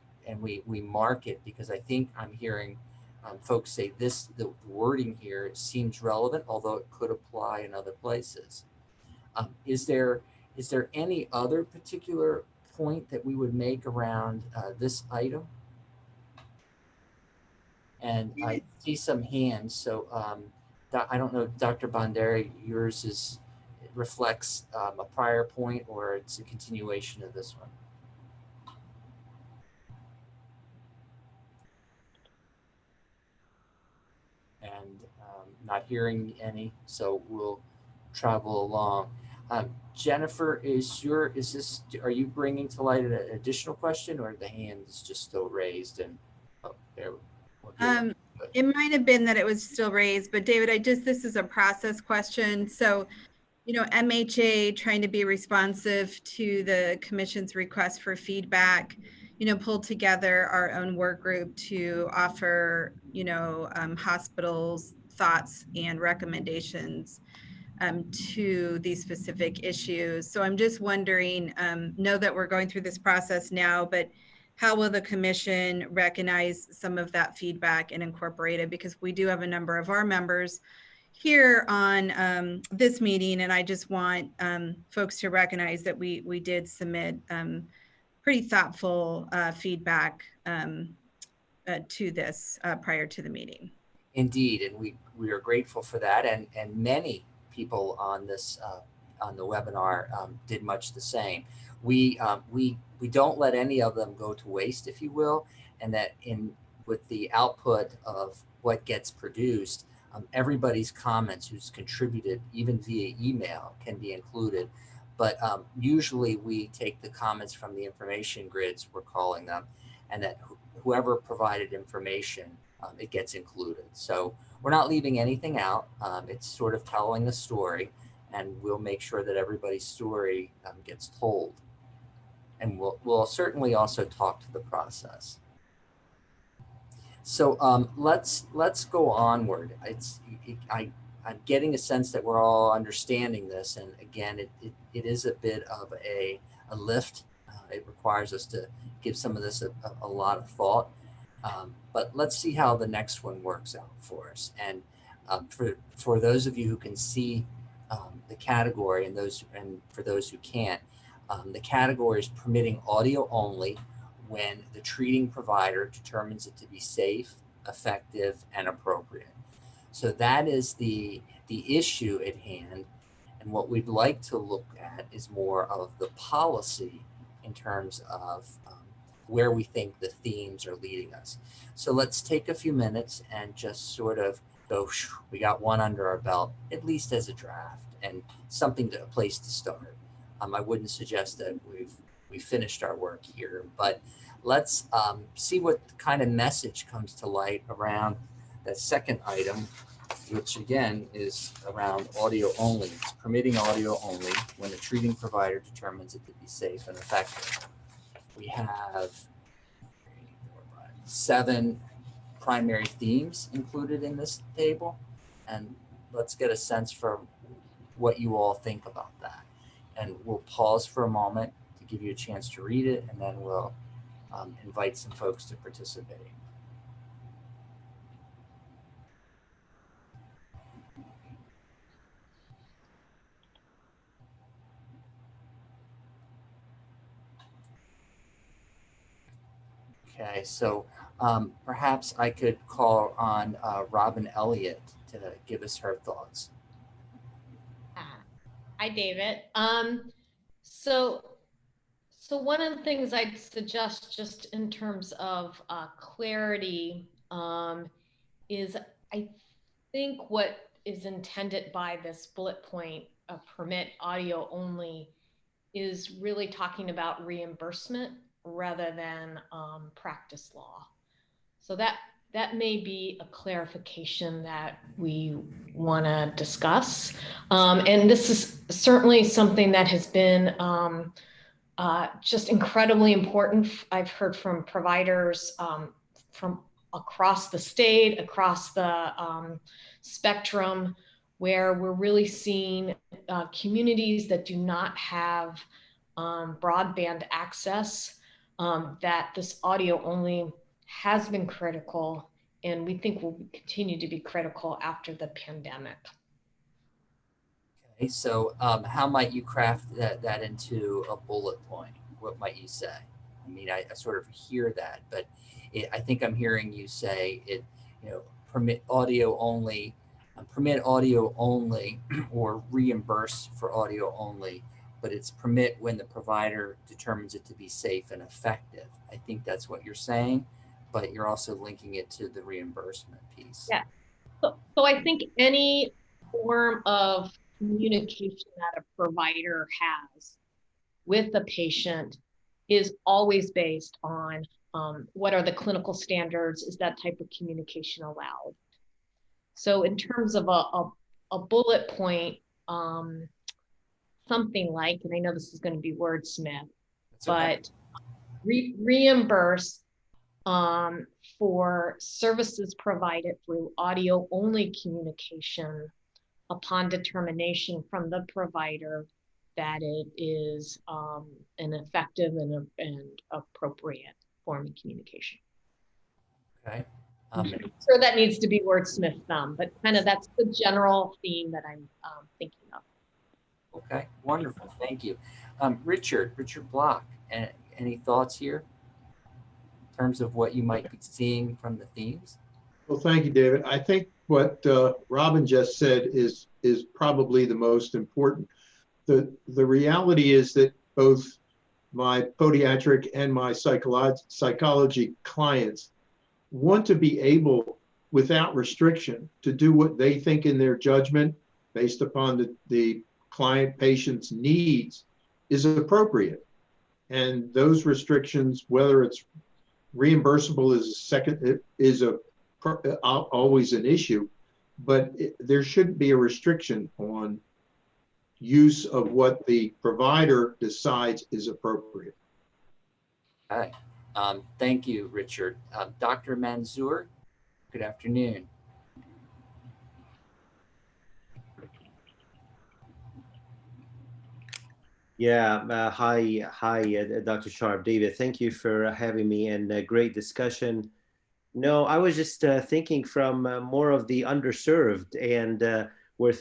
mark it, because I think I'm hearing folks say the wording here seems relevant, although it could apply in other places. Is there any other particular point that we would make around this item? And I see some hands, so I don't know, Dr. Banderi, yours reflects a prior point, or it's a continuation of this one. And not hearing any, so we'll travel along. Jennifer, are you bringing to light an additional question, or the hand is just still raised? And there. It might have been that it was still raised, but David, this is a process question. So, you know, MHA, trying to be responsive to the commission's request for feedback, you know, pulled together our own work group to offer, you know, hospitals' thoughts and recommendations to these specific issues. So I'm just wondering, know that we're going through this process now, but how will the commission recognize some of that feedback and incorporate it? Because we do have a number of our members here on this meeting, and I just want folks to recognize that we did submit pretty thoughtful feedback to this prior to the meeting. Indeed, and we are grateful for that, and many people on this on the webinar did much the same. We don't let any of them go to waste, if you will, and that with the output of what gets produced, everybody's comments who's contributed, even via email, can be included. But usually we take the comments from the information grids, we're calling them, and that whoever provided information, it gets included. So we're not leaving anything out. It's sort of telling a story, and we'll make sure that everybody's story gets told. And we'll certainly also talk to the process. So let's go onward. I'm getting a sense that we're all understanding this, and again, it is a bit of a lift. It requires us to give some of this a lot of thought. But let's see how the next one works out for us. And for those of you who can see the category, and for those who can't, the category is permitting audio only when the treating provider determines it to be safe, effective, and appropriate. So that is the issue at hand. And what we'd like to look at is more of the policy in terms of where we think the themes are leading us. So let's take a few minutes and just sort of go, we got one under our belt, at least as a draft, and a place to start. I wouldn't suggest that we've finished our work here, but let's see what kind of message comes to light around that second item, which again is around audio only. It's permitting audio only when the treating provider determines it to be safe and effective. We have 7 primary themes included in this table, and let's get a sense for what you all think about that. And we'll pause for a moment to give you a chance to read it, and then we'll invite some folks to participate. Okay, so perhaps I could call on Robin Elliott to give us her thoughts. Hi, David. So one of the things I'd suggest just in terms of clarity is I think what is intended by this bullet point of permit audio only is really talking about reimbursement rather than practice law. So that may be a clarification that we want to discuss. And this is certainly something that has been just incredibly important. I've heard from providers from across the state, across the spectrum, where we're really seeing communities that do not have broadband access, that this audio only has been critical, and we think will continue to be critical after the pandemic. Okay, so how might you craft that into a bullet point? What might you say? I mean, I sort of hear that, but I think I'm hearing you say it, permit audio only, or reimburse for audio only, but it's permit when the provider determines it to be safe and effective. I think that's what you're saying, but you're also linking it to the reimbursement piece. Yeah. So I think any form of communication that a provider has with the patient is always based on what are the clinical standards, is that type of communication allowed? So in terms of a bullet point, something like, and I know this is going to be wordsmith, but reimburse for services provided through audio only communication upon determination from the provider that it is an effective and appropriate form of communication. Okay. I'm sure that needs to be wordsmithed some, but kind of that's the general theme that I'm thinking of. Okay, wonderful. Thank you. Richard Block, any thoughts here in terms of what you might be seeing from the themes? Well, thank you, David. I think what Robin just said is probably the most important. The reality is that both my podiatric and my psychology clients want to be able, without restriction, to do what they think in their judgment, based upon the client patient's needs, is appropriate. And those restrictions, whether it's reimbursable is always an issue, but there shouldn't be a restriction on use of what the provider decides is appropriate. All right. Thank you, Richard. Dr. Manzoor, good afternoon. Yeah, hi, Dr. Sharp, David. Thank you for having me, and a great discussion. No, I was just thinking from more of the underserved, and we're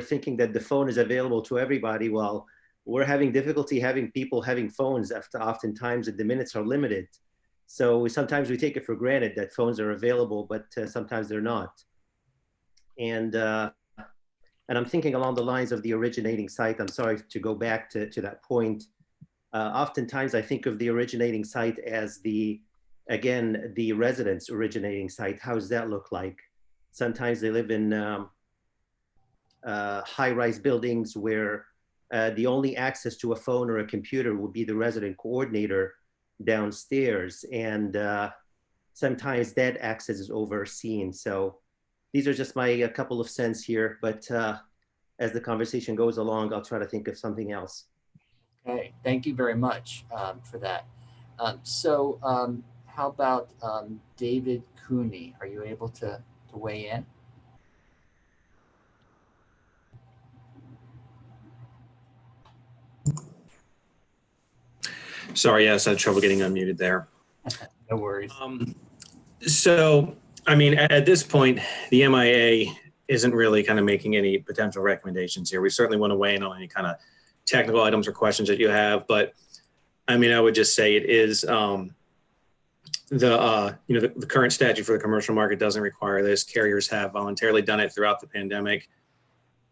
thinking that the phone is available to everybody. Well, we're having difficulty having people having phones after oftentimes the minutes are limited. So sometimes we take it for granted that phones are available, but sometimes they're not. And I'm thinking along the lines of the originating site. I'm sorry to go back to that point. Oftentimes I think of the originating site as again, the resident's originating site. How does that look like? Sometimes they live in high-rise buildings where the only access to a phone or a computer would be the resident coordinator downstairs. And sometimes that access is overseen. So these are just my couple of cents here, but as the conversation goes along, I'll try to think of something else. Okay, thank you very much for that. How about David Cooney? Are you able to weigh in? Sorry, yes, I had trouble getting unmuted there. No worries. So, I mean, at this point, the MIA isn't really kind of making any potential recommendations here. We certainly want to weigh in on any kind of technical items or questions that you have, but I mean, I would just say it is the current statute for the commercial market doesn't require this. Carriers have voluntarily done it throughout the pandemic.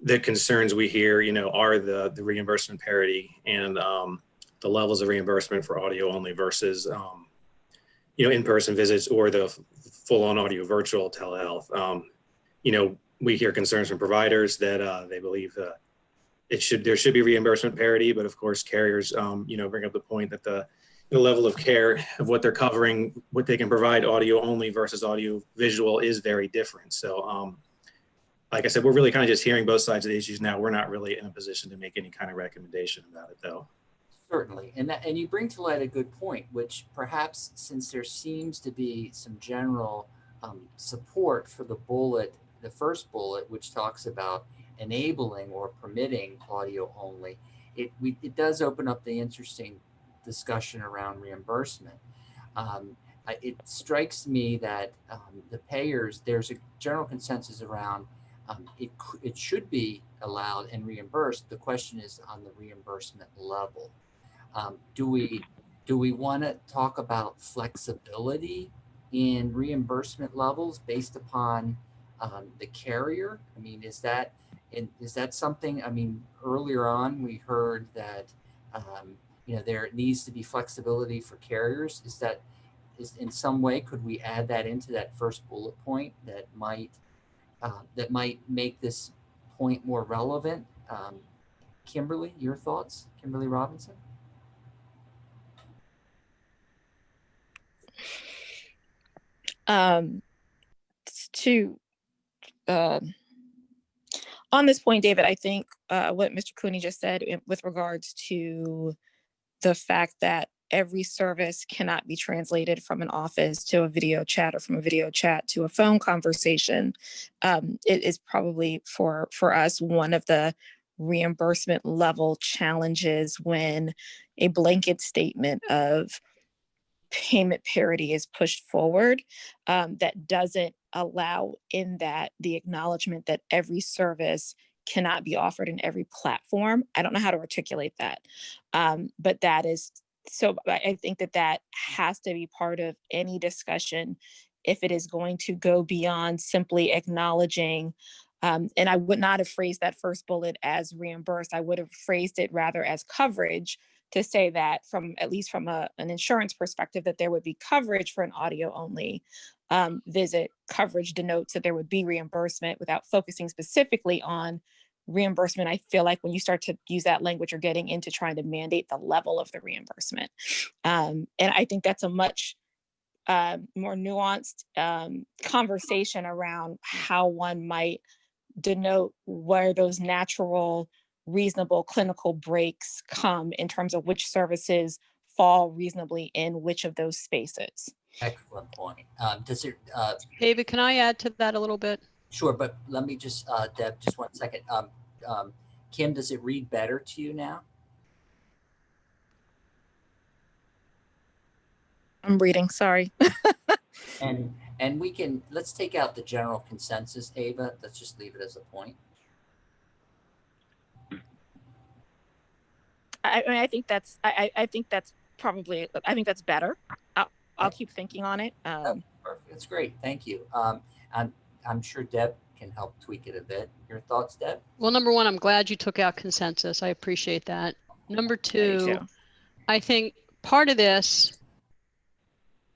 The concerns we hear, are the reimbursement parity and the levels of reimbursement for audio only versus, in-person visits or the full-on audio virtual telehealth. We hear concerns from providers that they believe there should be reimbursement parity, but of course carriers, bring up the point that the level of care of what they're covering, what they can provide audio only versus audio visual is very different. So, like I said, we're really kind of just hearing both sides of the issues now. We're not really in a position to make any kind of recommendation about it, though. Certainly, and you bring to light a good point, which perhaps since there seems to be some general support for the first bullet, which talks about enabling or permitting audio only, it does open up the interesting discussion around reimbursement. It strikes me that the payers, there's a general consensus around it should be allowed and reimbursed. The question is on the reimbursement level. Do we want to talk about flexibility in reimbursement levels based upon the carrier? I mean, is that something? I mean, earlier on we heard that there needs to be flexibility for carriers. Is in some way, could we add that into that first bullet point that might make this point more relevant? Kimberly, your thoughts? Kimberly Robinson? On this point, David, I think what Mr. Cooney just said with regards to the fact that every service cannot be translated from an office to a video chat or from a video chat to a phone conversation, it is probably for us one of the reimbursement level challenges when a blanket statement of payment parity is pushed forward, that doesn't allow in that the acknowledgement that every service cannot be offered in every platform. I don't know how to articulate that, but that is, so I think that that has to be part of any discussion if it is going to go beyond simply acknowledging, and I would not have phrased that first bullet as reimbursed. I would have phrased it rather as coverage, to say that from, at least from an insurance perspective, that there would be coverage for an audio only visit. Coverage denotes that there would be reimbursement without focusing specifically on reimbursement. I feel like when you start to use that language, you're getting into trying to mandate the level of the reimbursement. And I think that's a much more nuanced conversation around how one might denote where those natural, reasonable clinical breaks come in terms of which services fall reasonably in which of those spaces. Excellent point. Does it, David, can I add to that a little bit? Sure, but let me just, Deb, just 1 second. Kim, does it read better to you now? I'm reading, sorry. And we can, let's take out the general consensus, Ava. Let's just leave it as a point. I think that's, I think that's probably, I think that's better. I'll keep thinking on it. Oh, perfect. That's great. Thank you. I'm sure Deb can help tweak it a bit. Your thoughts, Deb? Well, number one, I'm glad you took out consensus. I appreciate that. Number two, I think part of this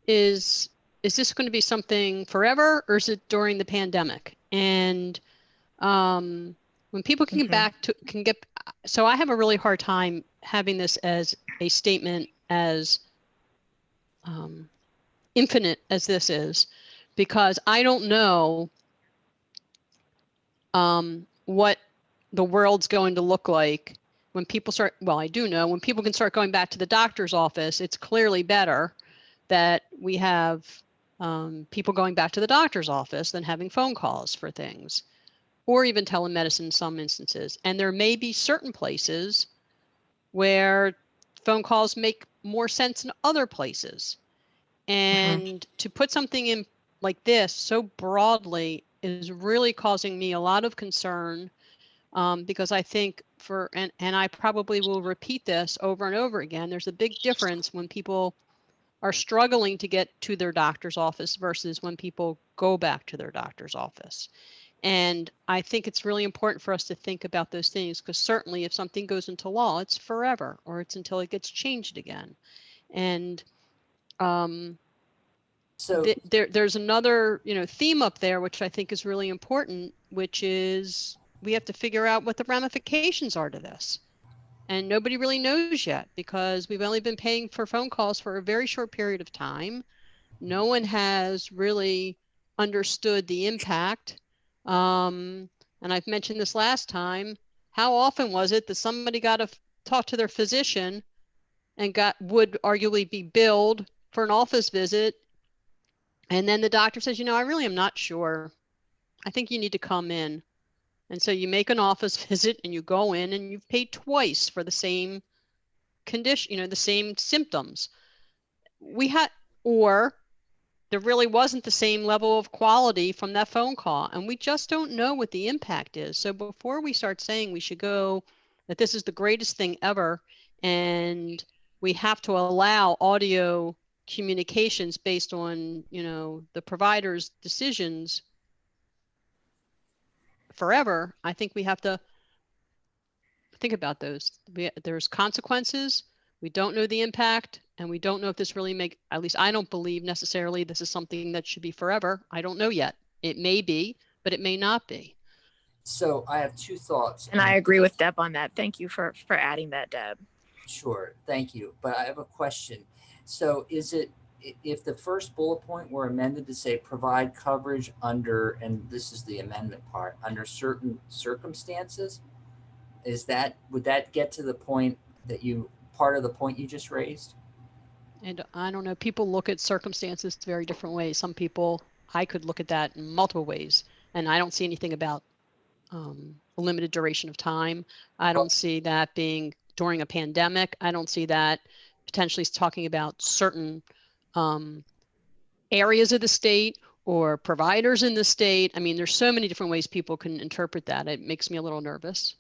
is this going to be something forever, or is it during the pandemic? And when people can get back to, so I have a really hard time having this as a statement as infinite as this is, because I don't know what the world's going to look like when people start, well, I do know when people can start going back to the doctor's office. It's clearly better that we have people going back to the doctor's office than having phone calls for things, or even telemedicine in some instances. And there may be certain places where phone calls make more sense than other places. And to put something in like this so broadly is really causing me a lot of concern, because I think and I probably will repeat this over and over again, there's a big difference when people are struggling to get to their doctor's office versus when people go back to their doctor's office. And I think it's really important for us to think about those things, because certainly if something goes into law, it's forever, or it's until it gets changed again. And so there's another, theme up there, which I think is really important, which is we have to figure out what the ramifications are to this. And nobody really knows yet, because we've only been paying for phone calls for a very short period of time. No one has really understood the impact. And I've mentioned this last time. How often was it that somebody got to talk to their physician and would arguably be billed for an office visit, and then the doctor says, I really am not sure. I think you need to come in. And so you make an office visit and you go in and you've paid twice for the same condition, the same symptoms. Or there really wasn't the same level of quality from that phone call. And we just don't know what the impact is. So before we start saying we should go, that this is the greatest thing ever, and we have to allow audio communications based on, the provider's decisions forever, I think we have to think about those. There's consequences. We don't know the impact, and we don't know if this really at least I don't believe necessarily this is something that should be forever. I don't know yet. It may be, but it may not be. So I have two thoughts. And I agree with Deb on that. Thank you for adding that, Deb. Sure, thank you. But I have a question. So is it, if the first bullet point were amended to say provide coverage under, and this is the amendment part, under certain circumstances, would that get to the point that part of the point you just raised? And I don't know, people look at circumstances very different ways. Some people, I could look at that in multiple ways, and I don't see anything about a limited duration of time. I don't see that being during a pandemic. I don't see that potentially talking about certain areas of the state or providers in the state. I mean, there's so many different ways people can interpret that. It makes me a little nervous.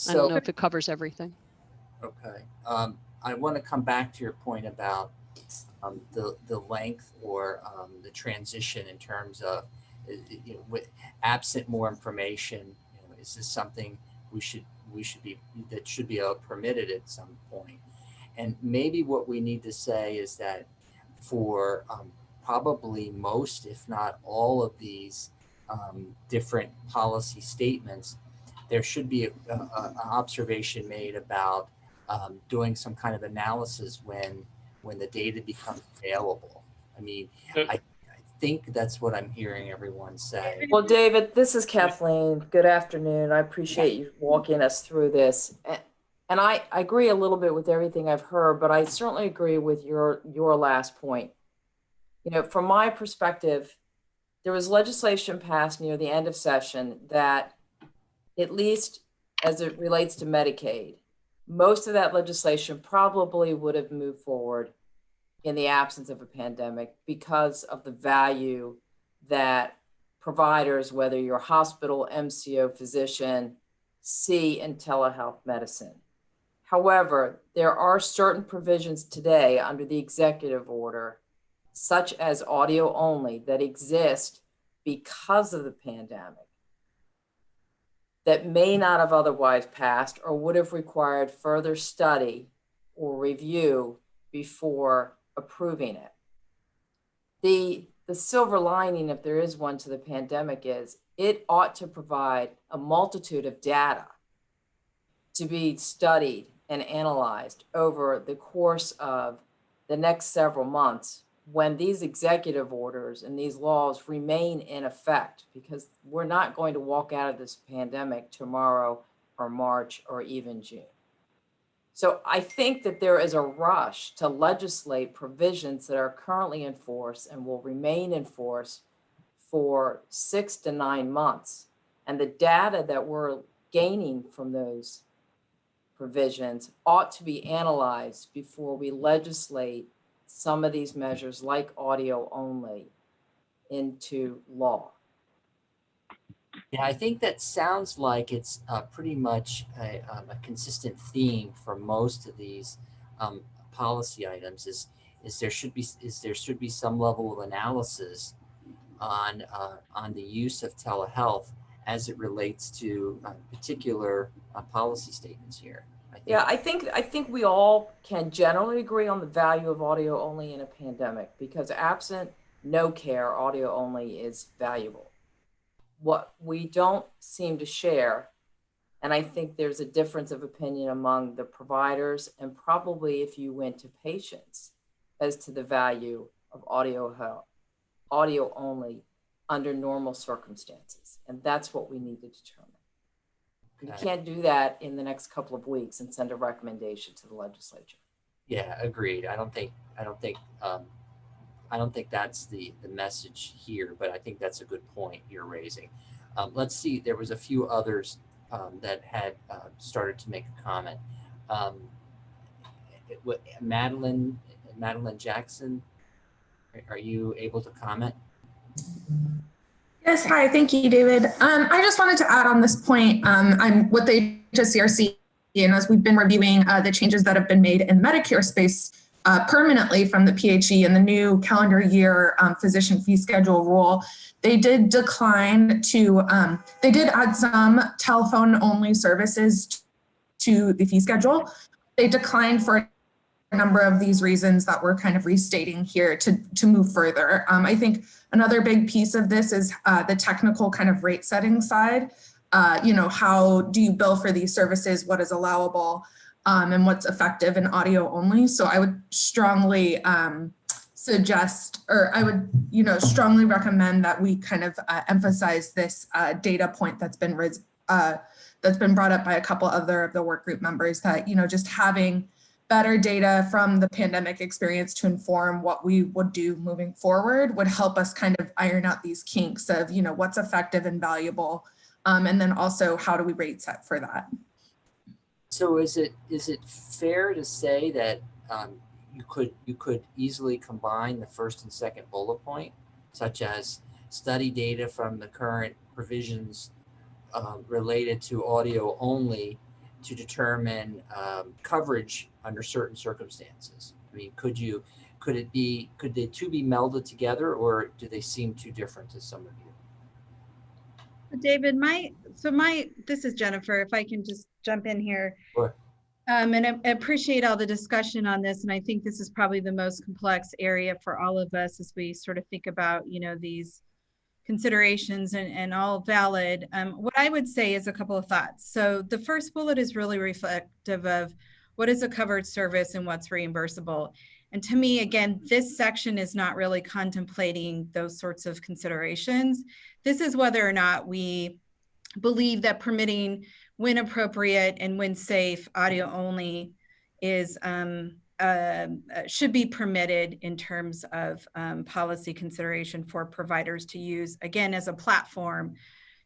I don't know if it covers everything. Okay. I want to come back to your point about the length or the transition in terms of, with absent more information, is this something we should be permitted at some point? And maybe what we need to say is that for probably most, if not all of these different policy statements, there should be an observation made about doing some kind of analysis when the data becomes available. I mean, I think that's what I'm hearing everyone say. Well, David, this is Kathleen. Good afternoon. I appreciate you walking us through this. And I agree a little bit with everything I've heard, but I certainly agree with your last point. From my perspective, there was legislation passed near the end of session that, at least as it relates to Medicaid, most of that legislation probably would have moved forward in the absence of a pandemic because of the value that providers, whether you're hospital, MCO, physician, see in telehealth medicine. However, there are certain provisions today under the executive order, such as audio only, that exist because of the pandemic, that may not have otherwise passed or would have required further study or review before approving it. The silver lining, if there is one, to the pandemic is it ought to provide a multitude of data to be studied and analyzed over the course of the next several months when these executive orders and these laws remain in effect, because we're not going to walk out of this pandemic tomorrow or March or even June. So I think that there is a rush to legislate provisions that are currently in force and will remain in force for 6 to 9 months. And the data that we're gaining from those provisions ought to be analyzed before we legislate some of these measures, like audio only, into law. Yeah, I think that sounds like it's pretty much a consistent theme for most of these policy items. Is there should be some level of analysis on the use of telehealth as it relates to particular policy statements here. I think we all can generally agree on the value of audio only in a pandemic, because absent no care, audio only is valuable. What we don't seem to share, and I think there's a difference of opinion among the providers and probably if you went to patients, as to the value of audio only under normal circumstances. And that's what we need to determine. You can't do that in the next couple of weeks and send a recommendation to the legislature. Yeah, agreed. I don't think that's the message here, but I think that's a good point you're raising. Let's see, there was a few others that had started to make a comment. Madeline Jackson, are you able to comment? Yes, hi, thank you, David. I just wanted to add on this point, I'm with the HSCRC, and as we've been reviewing the changes that have been made in the Medicare space permanently from the PHE and the new calendar year physician fee schedule rule, they did decline to, they did add some telephone only services to the fee schedule. They declined for a number of these reasons that we're kind of restating here to move further. I think another big piece of this is the technical kind of rate setting side. How do you bill for these services? What is allowable and what's effective in audio only? So I would strongly suggest, or I would, strongly recommend that we kind of emphasize this data point that's been brought up by a couple other of the work group members, that, just having better data from the pandemic experience to inform what we would do moving forward would help us kind of iron out these kinks of, what's effective and valuable. And then also, how do we rate set for that? So is it fair to say that you could easily combine the first and second bullet point, such as study data from the current provisions related to audio only to determine coverage under certain circumstances. I mean, could the two be melded together, or do they seem too different to some of you? David, this is Jennifer, if I can just jump in here. Sure. And I appreciate all the discussion on this. And I think this is probably the most complex area for all of us as we sort of think about, these considerations and all valid. What I would say is a couple of thoughts. So the first bullet is really reflective of what is a covered service and what's reimbursable. And to me, again, this section is not really contemplating those sorts of considerations. This is whether or not we believe that permitting when appropriate and when safe audio only is should be permitted in terms of policy consideration for providers to use, again, as a platform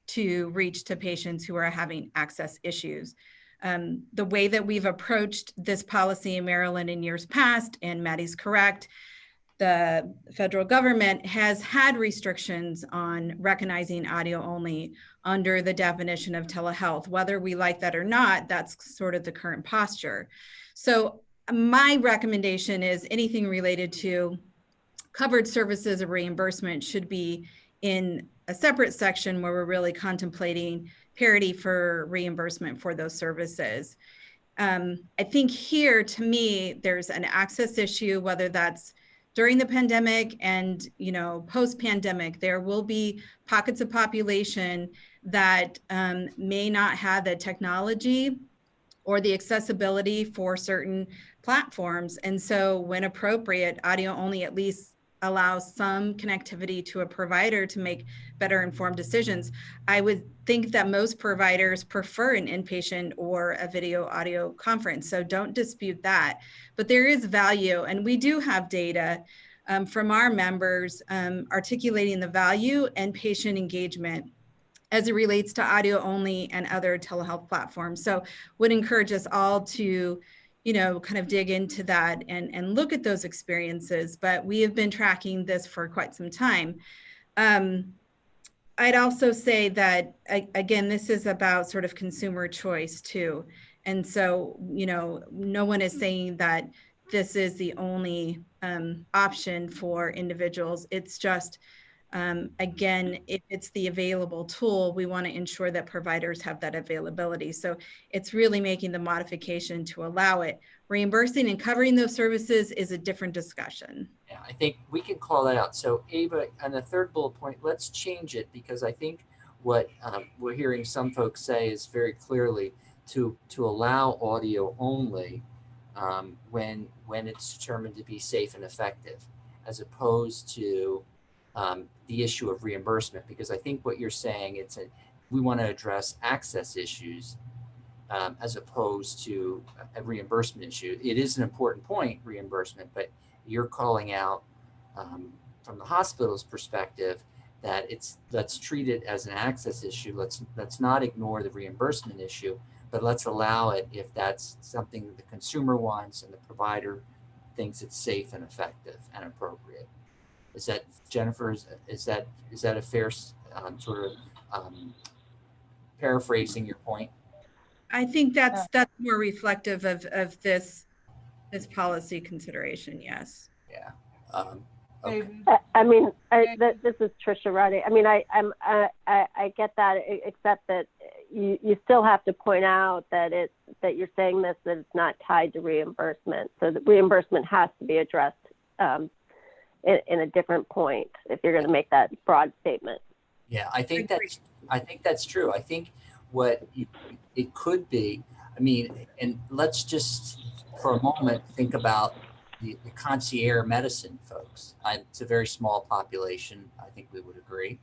to reach to patients who are having access issues. The way that we've approached this policy in Maryland in years past, and Maddie's correct, the federal government has had restrictions on recognizing audio only under the definition of telehealth. Whether we like that or not, that's sort of the current posture. So my recommendation is anything related to covered services or reimbursement should be in a separate section where we're really contemplating parity for reimbursement for those services. I think here, to me, there's an access issue, whether that's during the pandemic and post-pandemic. There will be pockets of population that may not have the technology or the accessibility for certain platforms. And so when appropriate, audio only at least allows some connectivity to a provider to make better informed decisions. I would think that most providers prefer an inpatient or a video audio conference, so don't dispute that. But there is value, and we do have data from our members articulating the value and patient engagement as it relates to audio only and other telehealth platforms. So would encourage us all to kind of dig into that and look at those experiences. But we have been tracking this for quite some time. I'd also say that, again, this is about sort of consumer choice too. And so, no one is saying that this is the only option for individuals. It's just, again, if it's the available tool, we want to ensure that providers have that availability. So it's really making the modification to allow it. Reimbursing and covering those services is a different discussion. Yeah, I think we can call that out. So Ava, on the third bullet point, let's change it, because I think what we're hearing some folks say is very clearly to allow audio only when it's determined to be safe and effective, as opposed to the issue of reimbursement. Because I think what you're saying, we want to address access issues as opposed to a reimbursement issue. It is an important point, reimbursement, but you're calling out from the hospital's perspective that let's treat it as an access issue. Let's not ignore the reimbursement issue, but let's allow it if that's something that the consumer wants and the provider thinks it's safe and effective and appropriate. Is that, Jennifer, is that a fair sort of paraphrasing your point? I think that's more reflective of this policy consideration. Yes. Yeah. Okay. This is Trisha Ruddy. I mean, I get that, except that you still have to point out that you're saying that it's not tied to reimbursement. So the reimbursement has to be addressed in a different point if you're going to make that broad statement. Yeah, I think that's true. I think what it could be, I mean, and let's just for a moment think about the concierge medicine folks. It's a very small population, I think we would agree.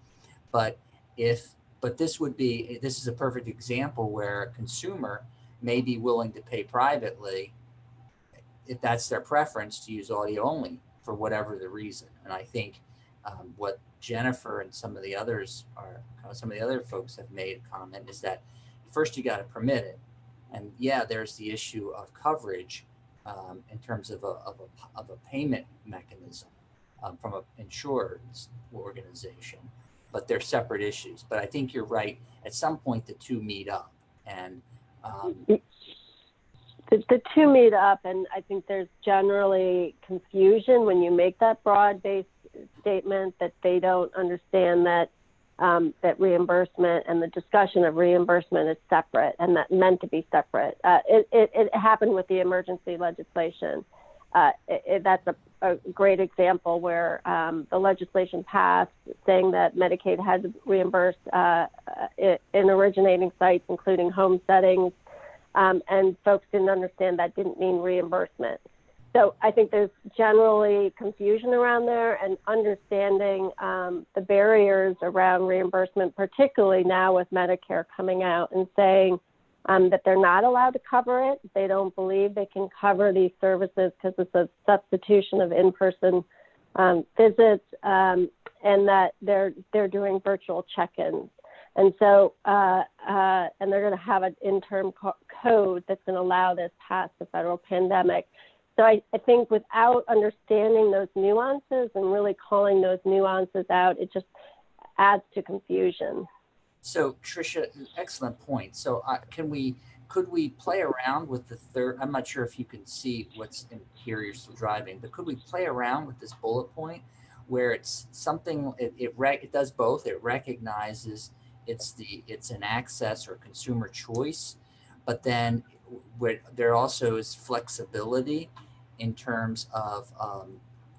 But this is a perfect example where a consumer may be willing to pay privately if that's their preference to use audio only for whatever the reason. And I think what Jennifer and some of the other folks have made a comment is that first you got to permit it. And yeah, there's the issue of coverage, in terms of a payment mechanism from an insurance organization, but they're separate issues. But I think you're right. At some point, the two meet up, and the two meet up, and I think there's generally confusion when you make that broad-based statement that they don't understand that that reimbursement and the discussion of reimbursement is separate and that meant to be separate. It happened with the emergency legislation. That's a great example where the legislation passed saying that Medicaid had to reimburse in originating sites, including home settings, and folks didn't understand that didn't mean reimbursement. So I think there's generally confusion around there, and understanding the barriers around reimbursement, particularly now with Medicare coming out and saying that they're not allowed to cover it. They don't believe they can cover these services because it's a substitution of in-person visits, and that they're doing virtual check-ins. And so, and they're going to have an interim code that's going to allow this past the federal pandemic. So I think without understanding those nuances and really calling those nuances out, it just adds to confusion. So Tricia, excellent point. So could we play around with the third? I'm not sure if you can see what's in here you're still driving, but could we play around with this bullet point where it's something, it does both. It recognizes it's an access or consumer choice, but then where there also is flexibility in terms of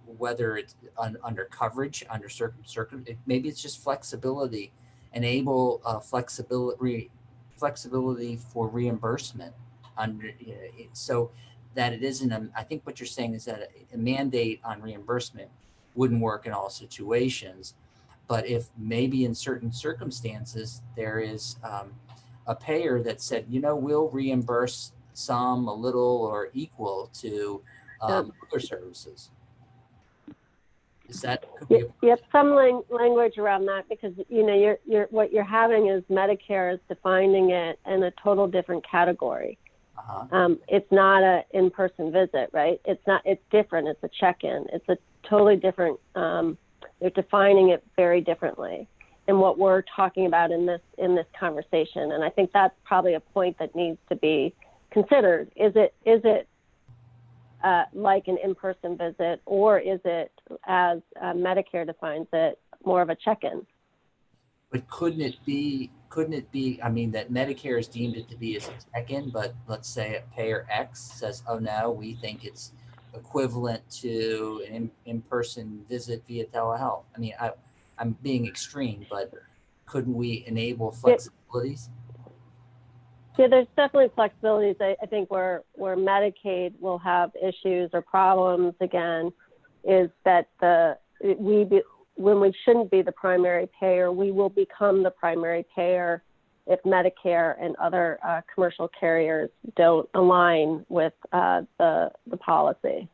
whether it's under coverage, under maybe it's just flexibility, enable flexibility for reimbursement under, so that it isn't I think what you're saying is that a mandate on reimbursement wouldn't work in all situations, but if maybe in certain circumstances there is a payer that said, we'll reimburse some, a little, or equal to other services. Is that? Yep, some language around that, because you're what you're having is Medicare is defining it in a total different category. It's not a in-person visit, right? It's different. It's a check-in. It's a totally different. They're defining it very differently in what we're talking about in this conversation, and I think that's probably a point that needs to be considered. Is it like an in-person visit, or is it, as Medicare defines it, more of a check-in? But couldn't it be? I mean, that Medicare has deemed it to be as a check-in, but let's say a payer X says, "Oh no, we think it's equivalent to an in-person visit via telehealth." I mean, I'm being extreme, but couldn't we enable flexibilities? Yeah, there's definitely flexibilities. I think where Medicaid will have issues or problems again is that when we shouldn't be the primary payer, we will become the primary payer if Medicare and other commercial carriers don't align with the policy.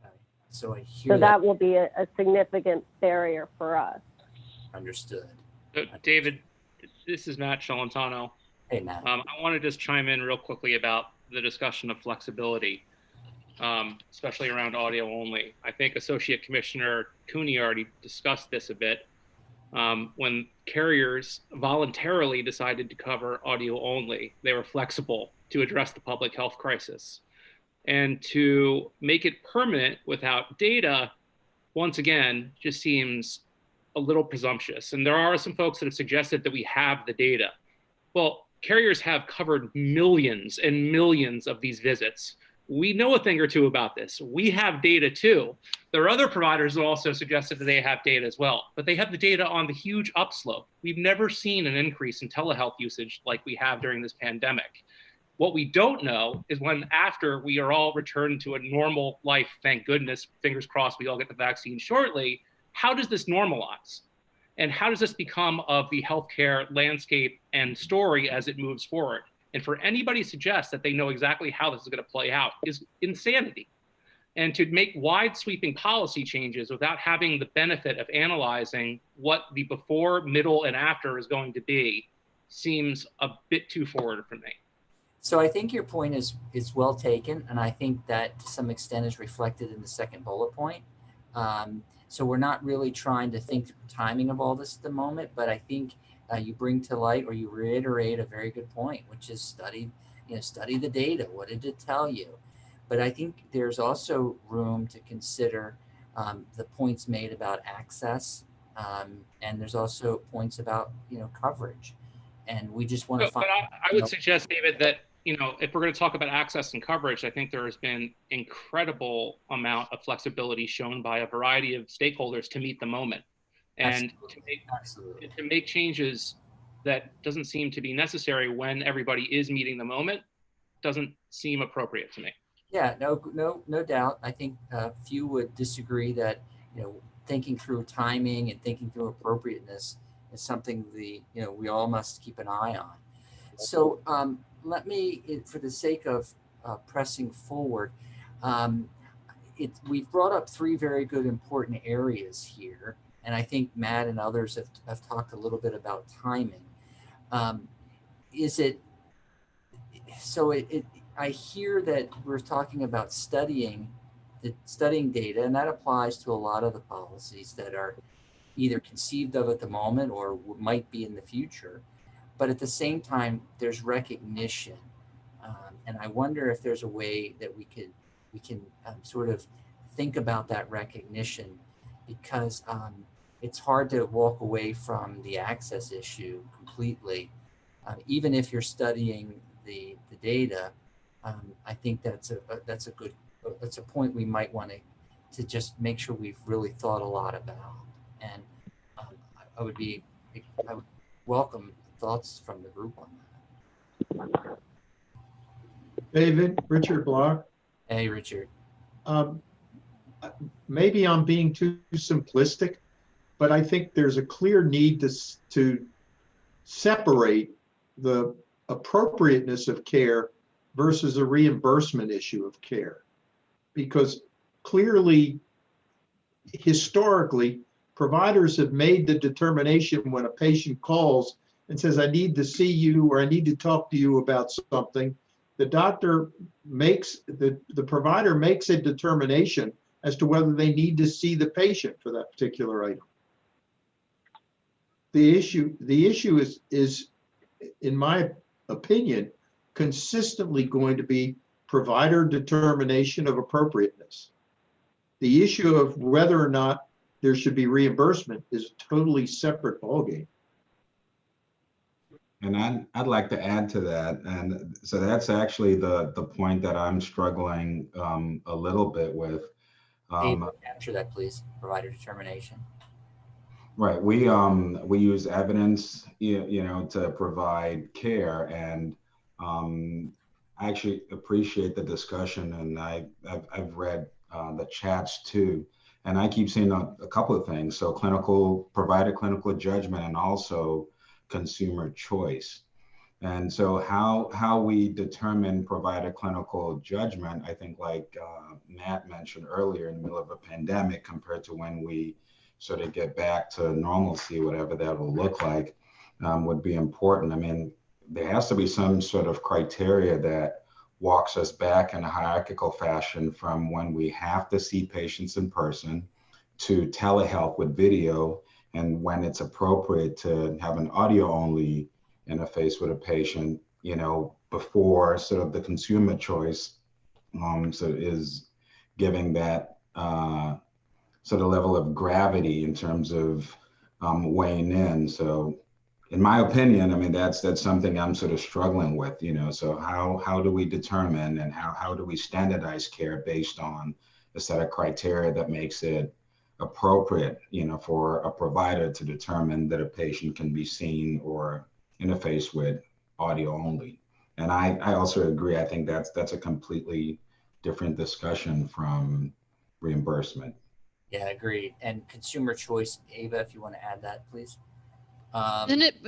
Okay. So I hear that will be a significant barrier for us. Understood. So David, this is Matt Celentano. Hey, Matt. I want to just chime in real quickly about the discussion of flexibility, especially around audio only. I think Associate Commissioner Cooney already discussed this a bit. When carriers voluntarily decided to cover audio only, they were flexible to address the public health crisis. And to make it permanent without data, once again, just seems a little presumptuous. And there are some folks that have suggested that we have the data. Well, carriers have covered millions and millions of these visits. We know a thing or two about this. We have data too. There are other providers who also suggested that they have data as well, but they have the data on the huge upslope. We've never seen an increase in telehealth usage like we have during this pandemic. What we don't know is when after we are all returned to a normal life, thank goodness, fingers crossed we all get the vaccine shortly, how does this normalize? And how does this become of the healthcare landscape and story as it moves forward? And for anybody to suggest that they know exactly how this is going to play out is insanity. And to make wide sweeping policy changes without having the benefit of analyzing what the before, middle, and after is going to be seems a bit too forward for me. So I think your point is well taken, and I think that to some extent is reflected in the second bullet point. So we're not really trying to think through timing of all this at the moment, but I think you bring to light, or you reiterate a very good point, which is study the data. What did it tell you? But I think there's also room to consider the points made about access, and there's also points about coverage, and we just want to find. But I would suggest, David, that if we're going to talk about access and coverage, I think there has been incredible amount of flexibility shown by a variety of stakeholders to meet the moment, and to make changes that doesn't seem to be necessary when everybody is meeting the moment doesn't seem appropriate to me. Yeah, no doubt. I think few would disagree that thinking through timing and thinking through appropriateness is something we all must keep an eye on. So let me, for the sake of pressing forward, we've brought up three very good important areas here, and I think Matt and others have talked a little bit about timing. I hear that we're talking about studying data, and that applies to a lot of the policies that are either conceived of at the moment or might be in the future. But at the same time, there's recognition, and I wonder if there's a way that we can sort of think about that recognition, because it's hard to walk away from the access issue completely, even if you're studying the data. I think that's a point we might want to just make sure we've really thought a lot about, and I would welcome thoughts from the group on that. David, Richard Block. Hey, Richard. Maybe I'm being too simplistic, but I think there's a clear need to separate the appropriateness of care versus a reimbursement issue of care. Because clearly, historically, providers have made the determination when a patient calls and says, I need to see you, or I need to talk to you about something. The provider makes a determination as to whether they need to see the patient for that particular item. The issue is, in my opinion, consistently going to be provider determination of appropriateness. The issue of whether or not there should be reimbursement is a totally separate ballgame. And I'd like to add to that. And so that's actually the point that I'm struggling a little bit with. Capture that, please. Provider determination. Right. We use evidence, to provide care, and I actually appreciate the discussion, and I've read the chats too, and I keep seeing a couple of things. So provider clinical judgment, and also consumer choice. And so how we determine provider clinical judgment, I think, like Matt mentioned earlier, in the middle of a pandemic compared to when we sort of get back to normalcy, whatever that will look like, would be important. I mean, there has to be some sort of criteria that walks us back in a hierarchical fashion from when we have to see patients in person to telehealth with video, and when it's appropriate to have an audio only interface with a patient, before sort of the consumer choice so is giving that sort of level of gravity in terms of weighing in. So in my opinion, I mean, that's something I'm sort of struggling with, so how do we determine, and how do we standardize care based on a set of criteria that makes it appropriate, for a provider to determine that a patient can be seen or interfaced with audio only. And I also agree. I think that's a completely different discussion from reimbursement. Yeah, agreed. And consumer choice, Ava, if you want to add that, please.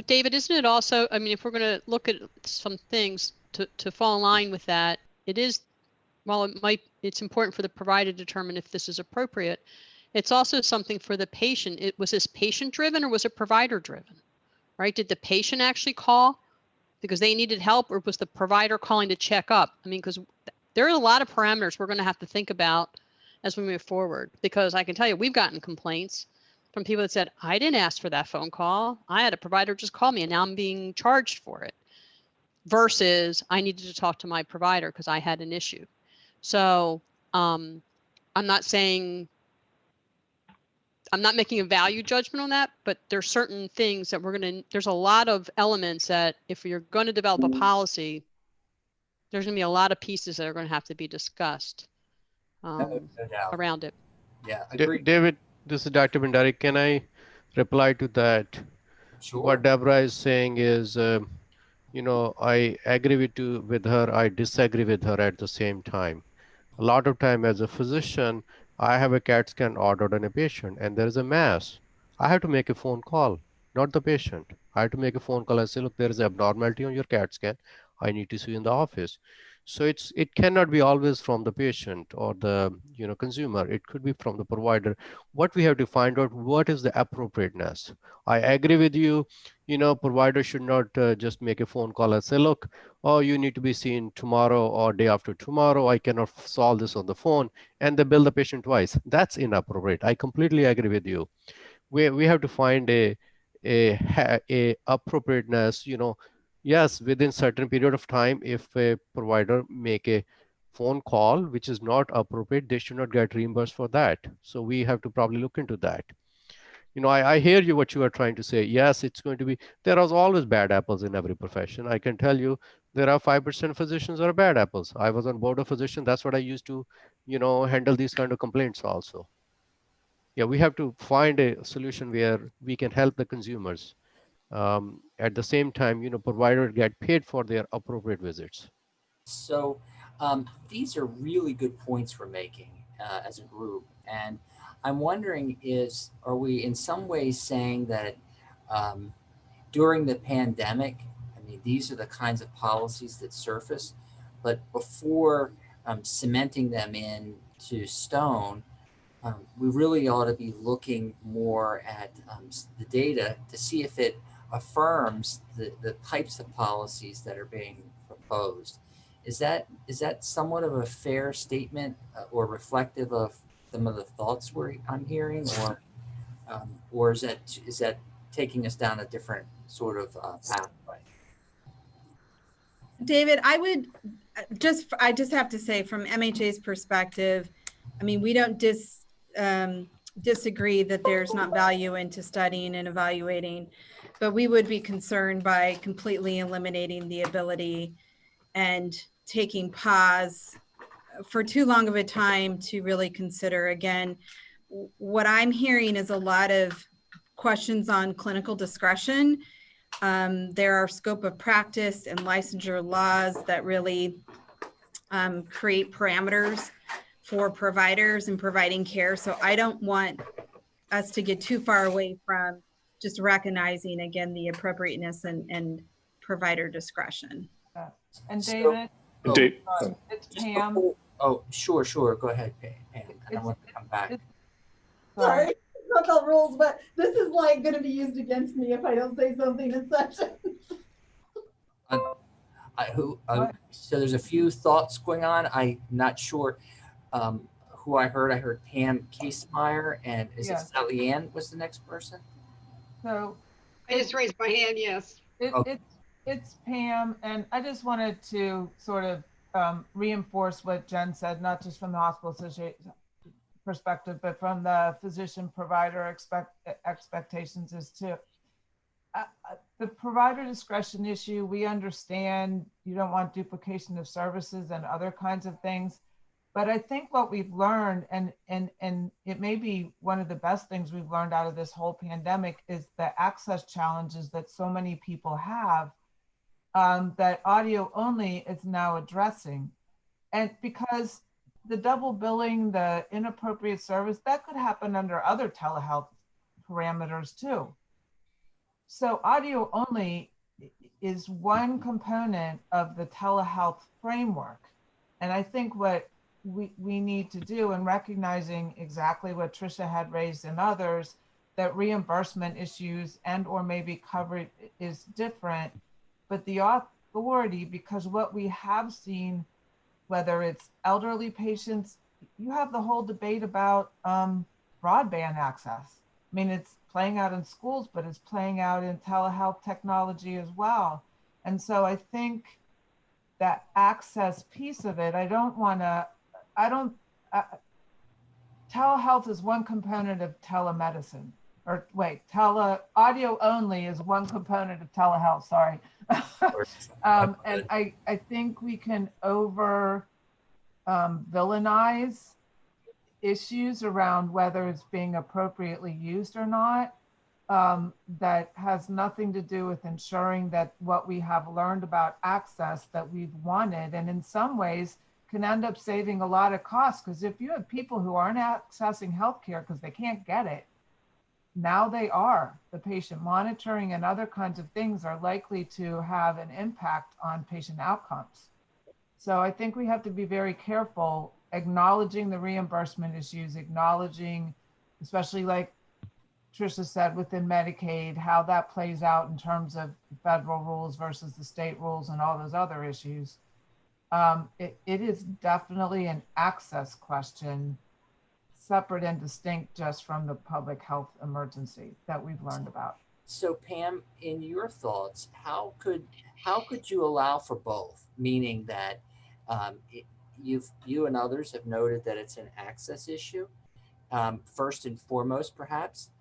David, isn't it also, I mean, if we're going to look at some things to fall in line with that, it is, while it's important for the provider to determine if this is appropriate, it's also something for the patient. Was this patient driven or was it provider driven, right? Did the patient actually call because they needed help, or was the provider calling to check up? I mean, because there are a lot of parameters we're going to have to think about as we move forward, because I can tell you, we've gotten complaints from people that said, I didn't ask for that phone call. I had a provider just call me and now I'm being charged for it, versus I needed to talk to my provider because I had an issue. So I'm not saying, I'm not making a value judgment on that, but there's certain things that there's a lot of elements that if you're going to develop a policy, there's going to be a lot of pieces that are going to have to be discussed No doubt. around it. Yeah, agreed. David, this is Dr. Bhandari. Can I reply to that? Sure. What Deborah is saying is, I agree with her. I disagree with her at the same time. A lot of time as a physician, I have a CAT scan ordered on a patient and there is a mass. I have to make a phone call, not the patient. I have to make a phone call and say, look, there is abnormality on your CAT scan. I need to see you in the office. So it cannot be always from the patient or the consumer. It could be from the provider. What we have to find out, what is the appropriateness? I agree with you. Provider should not just make a phone call and say, look, oh, you need to be seen tomorrow or day after tomorrow. I cannot solve this on the phone, and they bill the patient twice. That's inappropriate. I completely agree with you. We have to find a appropriateness. Yes, within certain period of time, if a provider make a phone call which is not appropriate, they should not get reimbursed for that. So we have to probably look into that. I hear you what you are trying to say. Yes, it's going to be, there are always bad apples in every profession. I can tell you there are 5% physicians that are bad apples. I was on board of physician. That's what I used to, handle these kind of complaints also. Yeah, we have to find a solution where we can help the consumers. At the same time, provider get paid for their appropriate visits. So these are really good points we're making as a group. And I'm wondering are we in some ways saying that during the pandemic, I mean, these are the kinds of policies that surfaced, but before cementing them into stone, we really ought to be looking more at the data to see if it affirms the types of policies that are being proposed. Is that somewhat of a fair statement or reflective of some of the thoughts I'm hearing, or is that taking us down a different sort of pathway? David, I just have to say, from MHA's perspective, I mean, we don't disagree that there's not value into studying and evaluating, but we would be concerned by completely eliminating the ability and taking pause for too long of a time to really consider. Again, what I'm hearing is a lot of questions on clinical discretion. There are scope of practice and licensure laws that really create parameters for providers and providing care. So I don't want us to get too far away from just recognizing, again, the appropriateness and provider discretion. And David, it's Pam. Sure. Go ahead, Pam. I want to come back. Sorry, not the rules, but this is like going to be used against me if I don't say something in session. So there's a few thoughts going on. I'm not sure who I heard. I heard Pam Casemeyer, and is it Sally Ann was the next person? So I just raised my hand, yes. It's Pam, and I just wanted to sort of reinforce what Jen said, not just from the hospital association perspective, but from the physician provider expectations is to the provider discretion issue. We understand you don't want duplication of services and other kinds of things, but I think what we've learned, and it may be one of the best things we've learned out of this whole pandemic, is the access challenges that so many people have, that audio only is now addressing. And because the double billing, the inappropriate service, that could happen under other telehealth parameters too. So audio only is one component of the telehealth framework. And I think what we need to do, in recognizing exactly what Tricia had raised and others, that reimbursement issues and or maybe coverage is different, but the authority, because what we have seen, whether it's elderly patients, you have the whole debate about broadband access. I mean, it's playing out in schools, but it's playing out in telehealth technology as well. And so I think that access piece of it, telehealth is one component of telemedicine. Or wait, audio only is one component of telehealth, sorry. And I think we can villainize issues around whether it's being appropriately used or not. That has nothing to do with ensuring that what we have learned about access that we've wanted, and in some ways can end up saving a lot of costs, because if you have people who aren't accessing healthcare because they can't get it, now they are. The patient monitoring and other kinds of things are likely to have an impact on patient outcomes. So I think we have to be very careful acknowledging the reimbursement issues, acknowledging, especially like Tricia said, within Medicaid, how that plays out in terms of federal rules versus the state rules and all those other issues. It is definitely an access question, separate and distinct just from the public health emergency that we've learned about. So Pam, in your thoughts, how could you allow for both? Meaning that you and others have noted that it's an access issue, first and foremost, perhaps.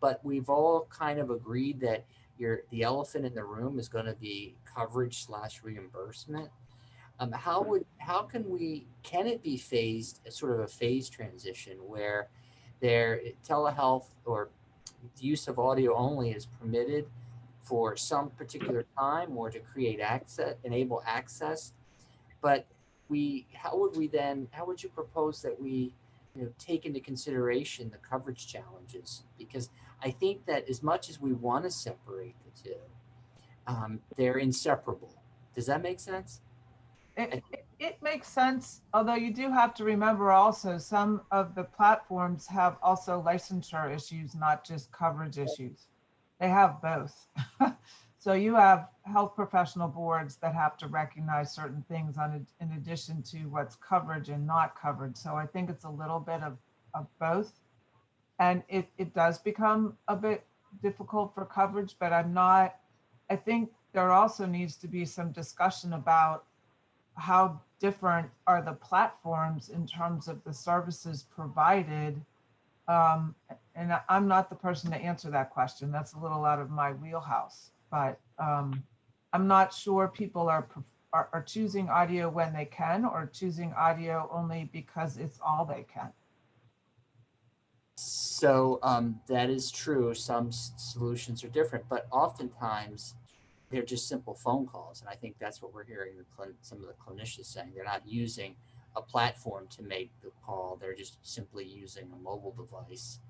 But we've all kind of agreed that the elephant in the room is going to be coverage / reimbursement. Can it be phased, sort of a phased transition where telehealth or the use of audio only is permitted for some particular time or to create access, enable access, but how would you propose that we take into consideration the coverage challenges? Because I think that as much as we want to separate the two, they're inseparable. Does that make sense? It makes sense, although you do have to remember also some of the platforms have also licensure issues, not just coverage issues. They have both. So you have health professional boards that have to recognize certain things in addition to what's coverage and not covered. So I think it's a little bit of both. And it does become a bit difficult for coverage, but I think there also needs to be some discussion about how different are the platforms in terms of the services provided. And I'm not the person to answer that question. That's a little out of my wheelhouse, but I'm not sure people are choosing audio when they can or choosing audio only because it's all they can. So that is true. Some solutions are different, but oftentimes they're just simple phone calls. And I think that's what we're hearing some of the clinicians saying. They're not using a platform to make the call. They're just simply using a mobile device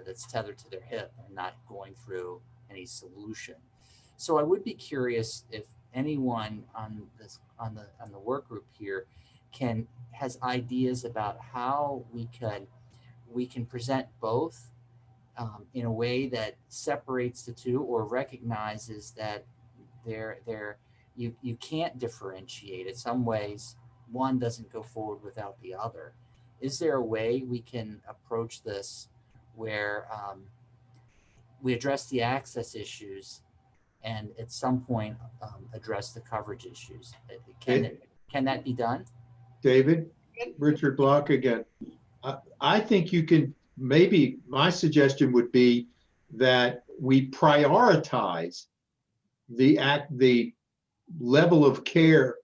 that's tethered to their hip and not going through any solution. So I would be curious if anyone on the work group here has ideas about how we can present both in a way that separates the two or recognizes that you can't differentiate. In some ways, one doesn't go forward without the other. Is there a way we can approach this where we address the access issues and at some point address the coverage issues? Can that be done? David, Richard Block again. I think you can, maybe my suggestion would be that we prioritize the level of care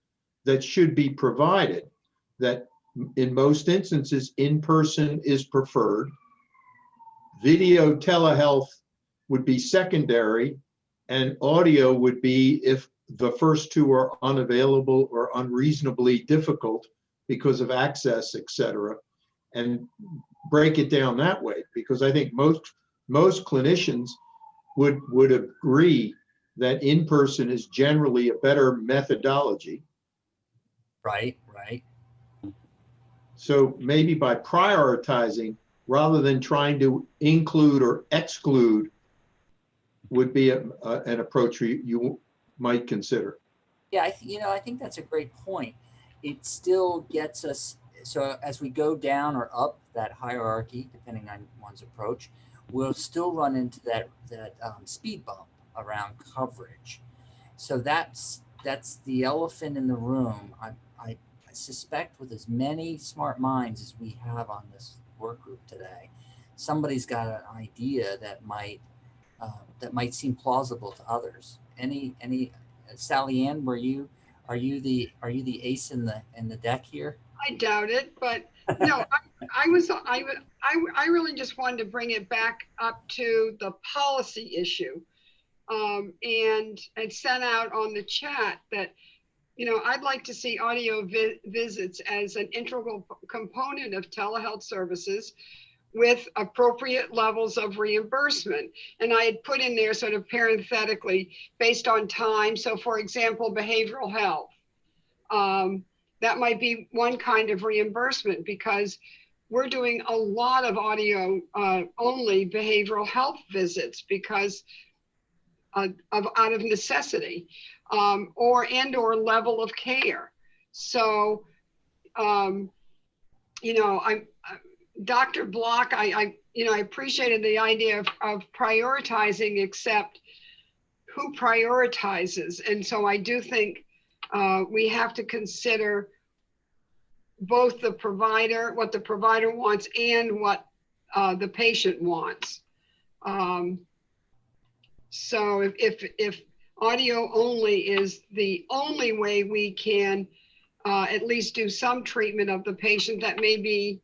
that should be provided, that in most instances, in-person is preferred. Video telehealth would be secondary, and audio would be if the first two are unavailable or unreasonably difficult because of access, et cetera, and break it down that way. Because I think most clinicians would agree that in-person is generally a better methodology. Right. So maybe by prioritizing rather than trying to include or exclude would be an approach you might consider. Yeah, I think that's a great point. It still gets us, so as we go down or up that hierarchy, depending on one's approach, we'll still run into that speed bump around coverage. So that's the elephant in the room. I suspect with as many smart minds as we have on this work group today, somebody's got an idea that might seem plausible to others. Any Sally Ann, are you the ace in the deck here? I doubt it, but no, I really just wanted to bring it back up to the policy issue. And sent out on the chat that, I'd like to see audio visits as an integral component of telehealth services with appropriate levels of reimbursement. And I had put in there sort of parenthetically based on time. So for example, behavioral health. That might be one kind of reimbursement because we're doing a lot of audio only behavioral health visits because out of necessity, or level of care. So, Dr. Block, I appreciated the idea of prioritizing, except who prioritizes. And so I do think we have to consider both the provider, what the provider wants, and what the patient wants. So if audio only is the only way we can at least do some treatment of the patient, that may be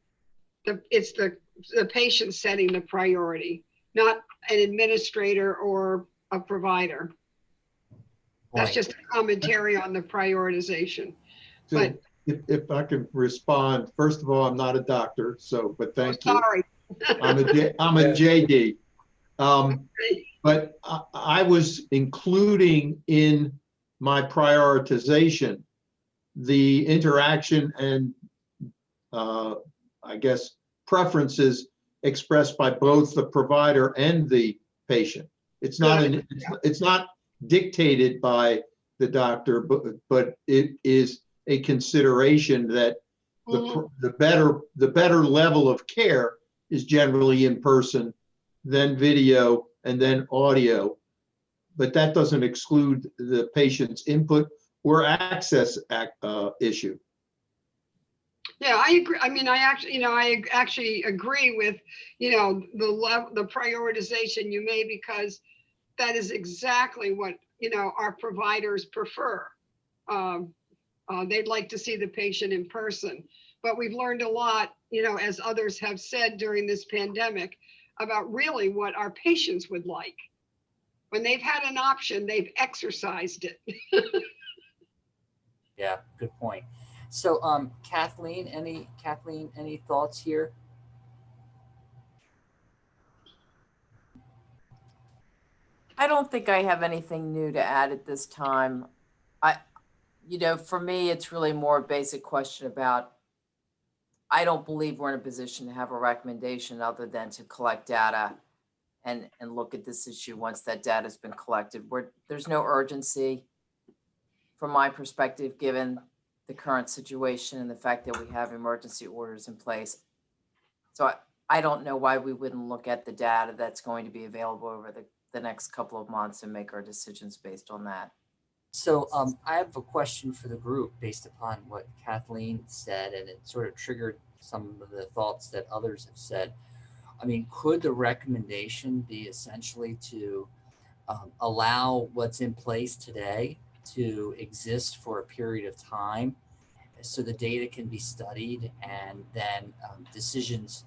it's the patient setting the priority, not an administrator or a provider. That's just a commentary on the prioritization. So But if I can respond, first of all, I'm not a doctor, but thank you. Sorry. I'm a JD. But I was including in my prioritization the interaction and I guess preferences expressed by both the provider and the patient. It's not dictated by the doctor, but it is a consideration that the better level of care is generally in person, then video, and then audio. But that doesn't exclude the patient's input or access issue. Yeah, I agree. I mean, I actually agree with, the prioritization you made, because that is exactly what, our providers prefer. They'd like to see the patient in person, but we've learned a lot, as others have said during this pandemic, about really what our patients would like. When they've had an option, they've exercised it. Yeah, good point. So, Kathleen, any thoughts here? I don't think I have anything new to add at this time. For me, it's really more a basic question about, I don't believe we're in a position to have a recommendation other than to collect data and look at this issue once that data has been collected. There's no urgency from my perspective, given the current situation and the fact that we have emergency orders in place. So I don't know why we wouldn't look at the data that's going to be available over the next couple of months and make our decisions based on that. So I have a question for the group based upon what Kathleen said, and it sort of triggered some of the thoughts that others have said. I mean, could the recommendation be essentially to allow what's in place today to exist for a period of time so the data can be studied, and then decisions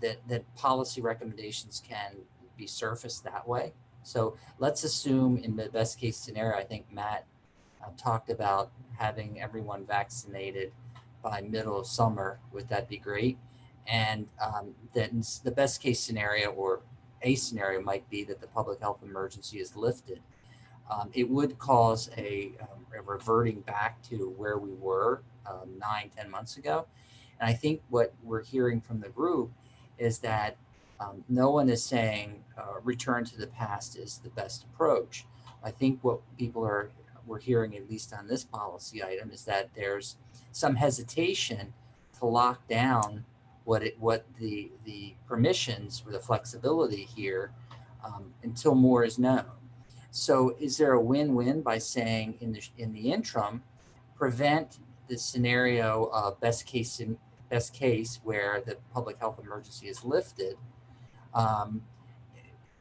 that policy recommendations can be surfaced that way? So let's assume in the best case scenario, I think Matt talked about having everyone vaccinated by middle of summer. Would that be great? And then the best case scenario, or a scenario, might be that the public health emergency is lifted. It would cause a reverting back to where we were 9-10 months ago. And I think what we're hearing from the group is that no one is saying return to the past is the best approach. I think what we're hearing, at least on this policy item, is that there's some hesitation to lock down what the permissions or the flexibility here until more is known. So is there a win-win by saying in the interim, prevent the scenario of best case where the public health emergency is lifted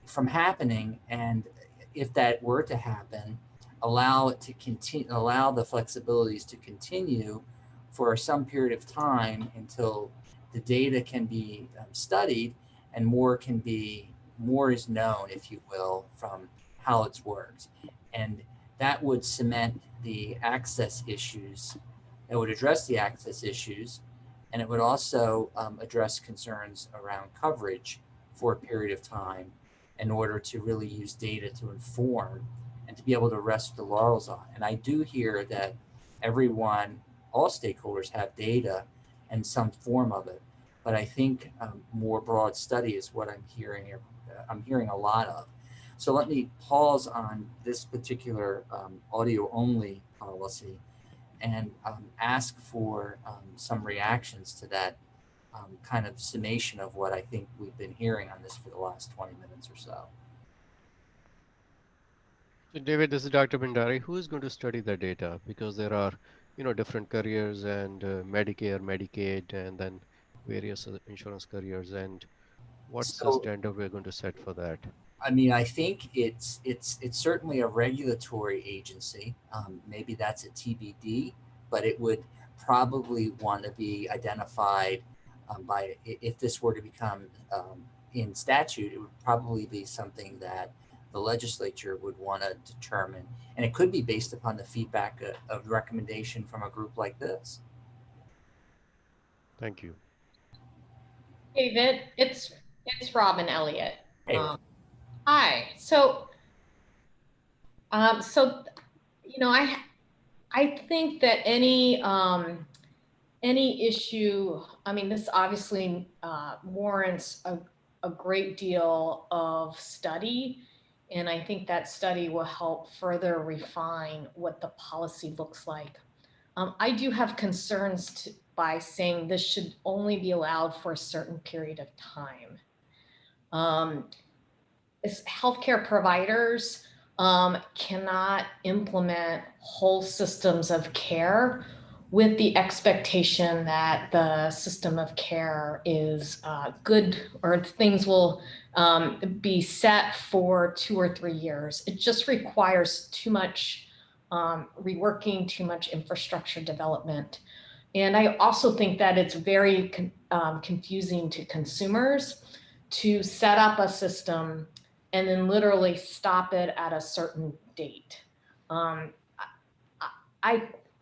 from happening, and if that were to happen, allow it to continue, allow the flexibilities to continue for some period of time until the data can be studied and more is known, if you will, from how it's worked. And that would cement the access issues. It would address the access issues, and it would also address concerns around coverage for a period of time in order to really use data to inform and to be able to rest the laurels on. And I do hear that everyone, all stakeholders have data and some form of it, but I think more broad study is what I'm hearing. I'm hearing a lot of. So let me pause on this particular audio only policy and ask for some reactions to that kind of summation of what I think we've been hearing on this for the last 20 minutes or so. So David, this is Dr. Bhandari. Who is going to study the data? Because there are, different careers and Medicare, Medicaid, and then various other insurance careers. And what's the standard we're going to set for that? I mean, I think it's certainly a regulatory agency. Maybe that's a TBD, but it would probably want to be identified by, if this were to become in statute, it would probably be something that the legislature would want to determine. And it could be based upon the feedback of recommendation from a group like this. Thank you. David, it's Robin Elliott. Hey. Hi. So, I think that any issue, I mean, this obviously warrants a great deal of study. And I think that study will help further refine what the policy looks like. I do have concerns by saying this should only be allowed for a certain period of time. As healthcare providers cannot implement whole systems of care with the expectation that the system of care is good, or things will be set for 2 or 3 years. It just requires too much reworking, too much infrastructure development. And I also think that it's very confusing to consumers to set up a system and then literally stop it at a certain date.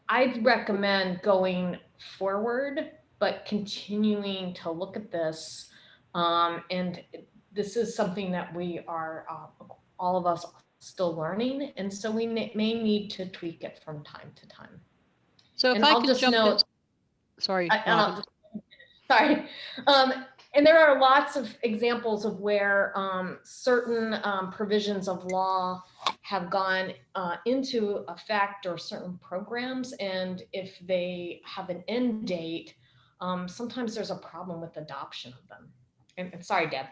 I'd recommend going forward, but continuing to look at this. And this is something that we are, all of us, still learning. And so we may need to tweak it from time to time. So if I can jump in, sorry. Sorry. And there are lots of examples of where certain provisions of law have gone into effect, or certain programs. And if they have an end date, sometimes there's a problem with adoption of them. And sorry, Deb.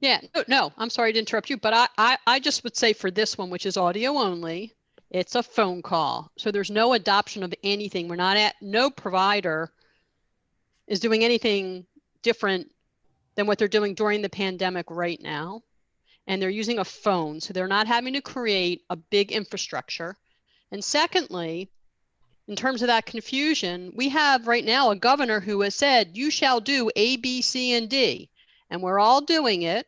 Yeah, no, I'm sorry to interrupt you, but I just would say for this one, which is audio only, it's a phone call. So there's no adoption of anything. We're not no provider is doing anything different than what they're doing during the pandemic right now. And they're using a phone, so they're not having to create a big infrastructure. And secondly, in terms of that confusion, we have right now a governor who has said, you shall do A, B, C, and D. And we're all doing it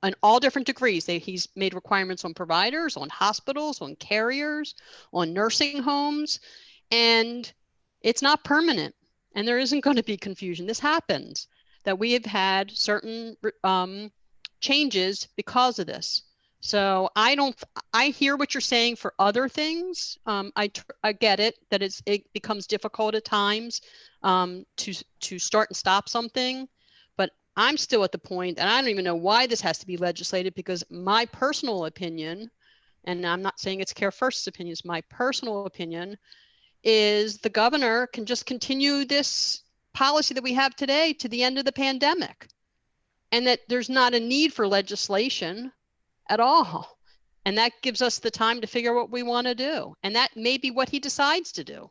on all different degrees. He's made requirements on providers, on hospitals, on carriers, on nursing homes, and it's not permanent. And there isn't going to be confusion. This happens, that we have had certain changes because of this. So I hear what you're saying for other things. I get it, that it becomes difficult at times to start and stop something, but I'm still at the point, and I don't even know why this has to be legislated, because my personal opinion, and I'm not saying it's Care First's opinion, it's my personal opinion, is the governor can just continue this policy that we have today to the end of the pandemic, and that there's not a need for legislation at all. And that gives us the time to figure out what we want to do. And that may be what he decides to do.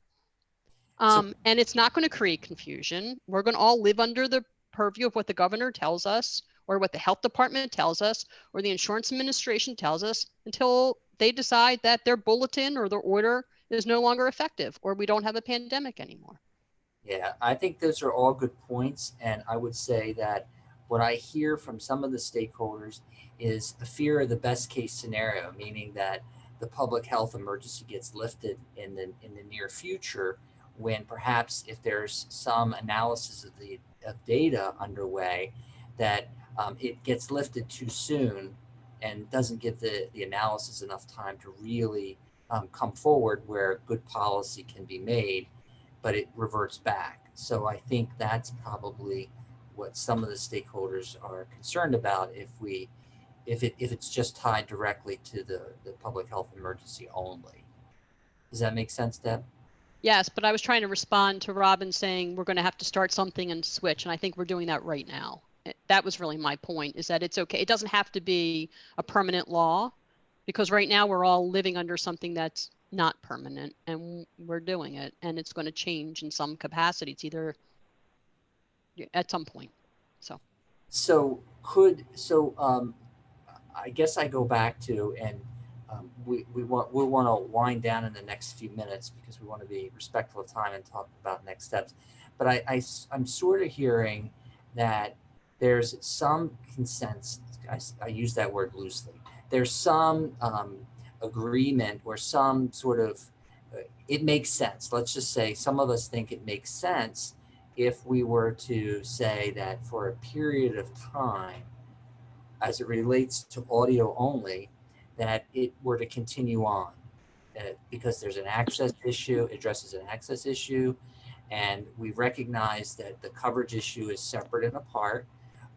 And it's not going to create confusion. We're going to all live under the purview of what the governor tells us, or what the health department tells us, or the insurance administration tells us, until they decide that their bulletin or their order is no longer effective, or we don't have a pandemic anymore. Yeah, I think those are all good points. And I would say that what I hear from some of the stakeholders is the fear of the best case scenario, meaning that the public health emergency gets lifted in the near future, when perhaps if there's some analysis of data underway, that it gets lifted too soon and doesn't give the analysis enough time to really come forward where good policy can be made, but it reverts back. So I think that's probably what some of the stakeholders are concerned about if it's just tied directly to the public health emergency only. Does that make sense, Deb? Yes, but I was trying to respond to Robin saying we're going to have to start something and switch, and I think we're doing that right now. That was really my point, is that it's okay. It doesn't have to be a permanent law, because right now we're all living under something that's not permanent, and we're doing it, and it's going to change in some capacity. It's either at some point. So I guess I go back to, and we want to wind down in the next few minutes because we want to be respectful of time and talk about next steps. But I'm sort of hearing that there's some consensus. I use that word loosely. There's some agreement, or some sort of, it makes sense. Let's just say some of us think it makes sense if we were to say that for a period of time, as it relates to audio only, that it were to continue on, because there's an access issue, it addresses an access issue, and we recognize that the coverage issue is separate and apart,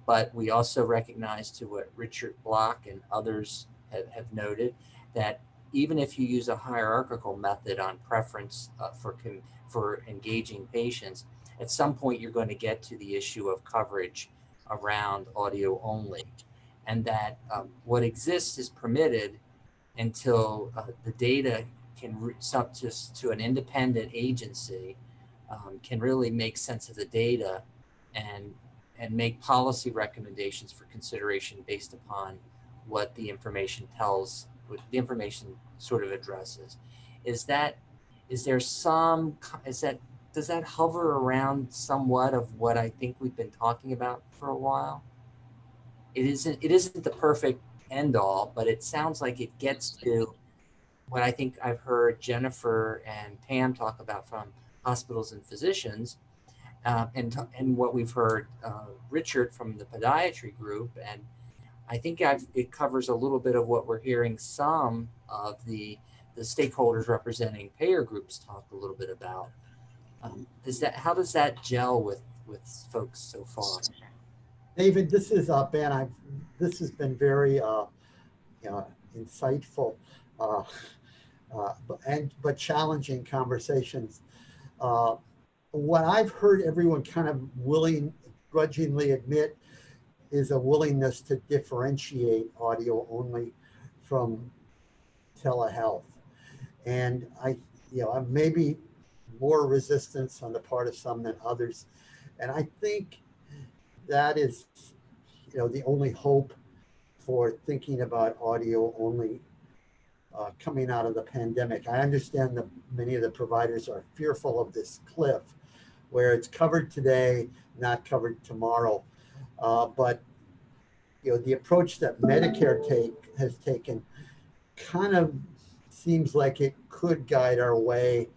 but we also recognize, to what Richard Block and others have noted, that even if you use a hierarchical method on preference for engaging patients, at some point you're going to get to the issue of coverage around audio only. And that what exists is permitted until the data can to an independent agency can really make sense of the data and make policy recommendations for consideration based upon what the information tells, what the information sort of addresses. Does that hover around somewhat of what I think we've been talking about for a while? It isn't the perfect end all, but it sounds like it gets to what I think I've heard Jennifer and Pam talk about from hospitals and physicians, and what we've heard Richard from the podiatry group. And I think it covers a little bit of what we're hearing some of the stakeholders representing payer groups talk a little bit about. How does that gel with folks so far? David, this is Ben. This has been very insightful, but challenging conversations. What I've heard everyone kind of grudgingly admit is a willingness to differentiate audio only from telehealth, and maybe more resistance on the part of some than others, and I think that is, the only hope for thinking about audio only coming out of the pandemic. I understand that many of the providers are fearful of this cliff, where it's covered today, not covered tomorrow. But the approach that Medicare has taken kind of seems like it could guide our way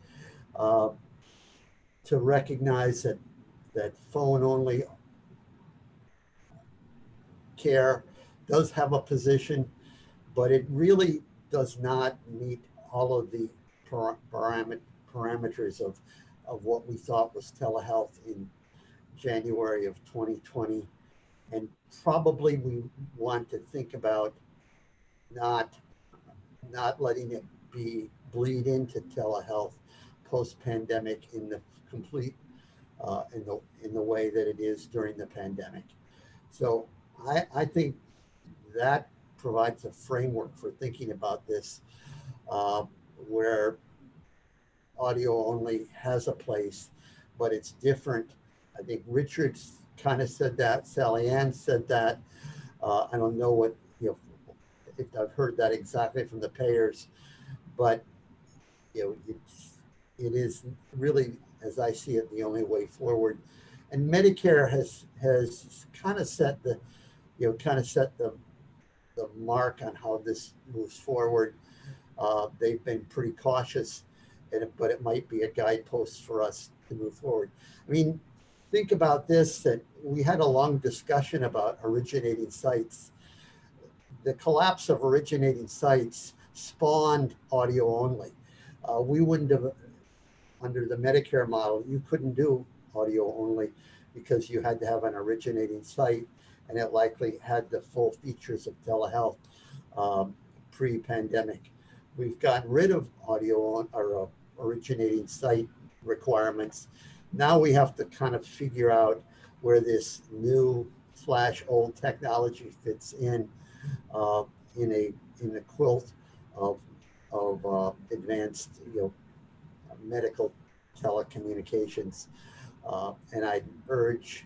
to recognize that phone only care does have a position, but it really does not meet all of the parameters of what we thought was telehealth in January of 2020. And probably we want to think about not not letting it bleed into telehealth post-pandemic in the complete in the way that it is during the pandemic. So I think that provides a framework for thinking about this, where audio only has a place, but it's different. I think Richard's kind of said that. Sally Ann said that. I don't know what, if I've heard that exactly from the payers, but it is really, as I see it, the only way forward. And Medicare has kind of set the mark on how this moves forward. They've been pretty cautious, but it might be a guidepost for us to move forward. I mean, think about this, that we had a long discussion about originating sites. The collapse of originating sites spawned audio only. We wouldn't have, under the Medicare model, you couldn't do audio only because you had to have an originating site, and it likely had the full features of telehealth pre-pandemic. We've gotten rid of audio or originating site requirements. Now we have to kind of figure out where this new / old technology fits in the quilt of advanced medical telecommunications, and I urge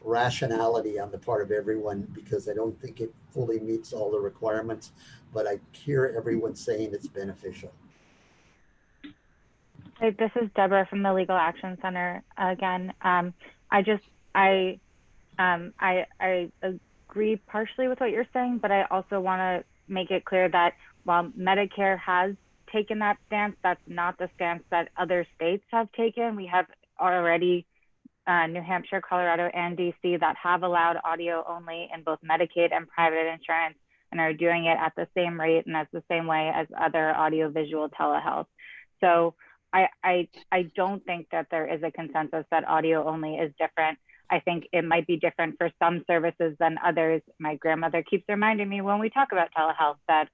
rationality on the part of everyone, because I don't think it fully meets all the requirements, but I hear everyone saying it's beneficial. Hey, this is Deborah from the Legal Action Center again. I agree partially with what you're saying, but I also want to make it clear that while Medicare has taken that stance, that's not the stance that other states have taken. We have already New Hampshire, Colorado, and DC that have allowed audio only in both Medicaid and private insurance, and are doing it at the same rate and as the same way as other audiovisual telehealth. So I don't think that there is a consensus that audio only is different. I think it might be different for some services than others. My grandmother keeps reminding me when we talk about telehealth that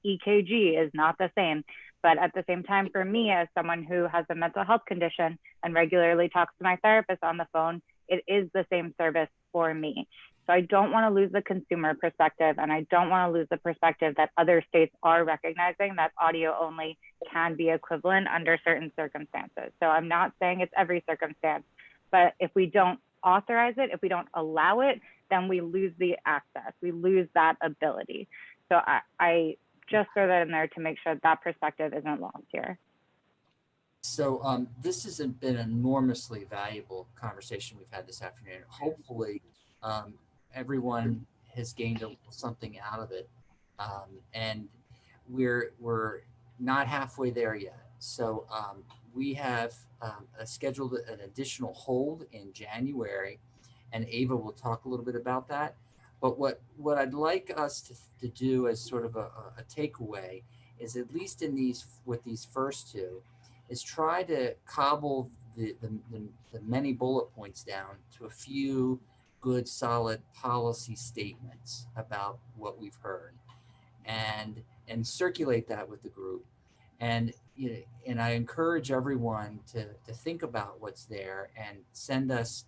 EKG is not the same. But at the same time, for me, as someone who has a mental health condition and regularly talks to my therapist on the phone, it is the same service for me. So I don't want to lose the consumer perspective, and I don't want to lose the perspective that other states are recognizing that audio only can be equivalent under certain circumstances. So I'm not saying it's every circumstance, but if we don't authorize it, if we don't allow it, then we lose the access, we lose that ability. So I just throw that in there to make sure that perspective isn't lost here. So this has been an enormously valuable conversation we've had this afternoon. Hopefully everyone has gained something out of it, and we're not halfway there yet. So we have scheduled an additional hold in January, and Ava will talk a little bit about that. But what I'd like us to do as sort of a takeaway is, at least in these first two, is try to cobble the many bullet points down to a few good, solid policy statements about what we've heard, and circulate that with the group. And I encourage everyone to think about what's there and send us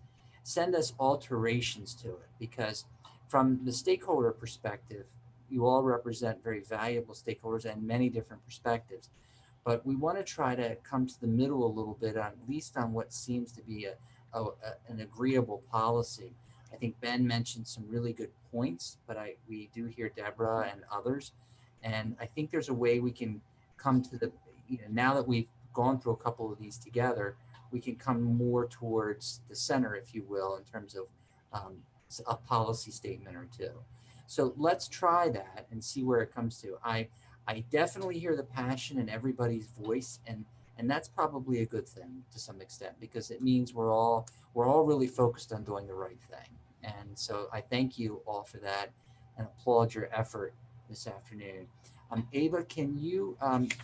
alterations to it, because from the stakeholder perspective, you all represent very valuable stakeholders and many different perspectives. But we want to try to come to the middle a little bit, at least on what seems to be an agreeable policy. I think Ben mentioned some really good points, but we do hear Deborah and others. And I think there's a way we can come to the, now that we've gone through a couple of these together, we can come more towards the center, if you will, in terms of a policy statement or two. So let's try that and see where it comes to. I definitely hear the passion in everybody's voice, and that's probably a good thing to some extent, because it means we're all really focused on doing the right thing. And so I thank you all for that and applaud your effort this afternoon. Ava, can you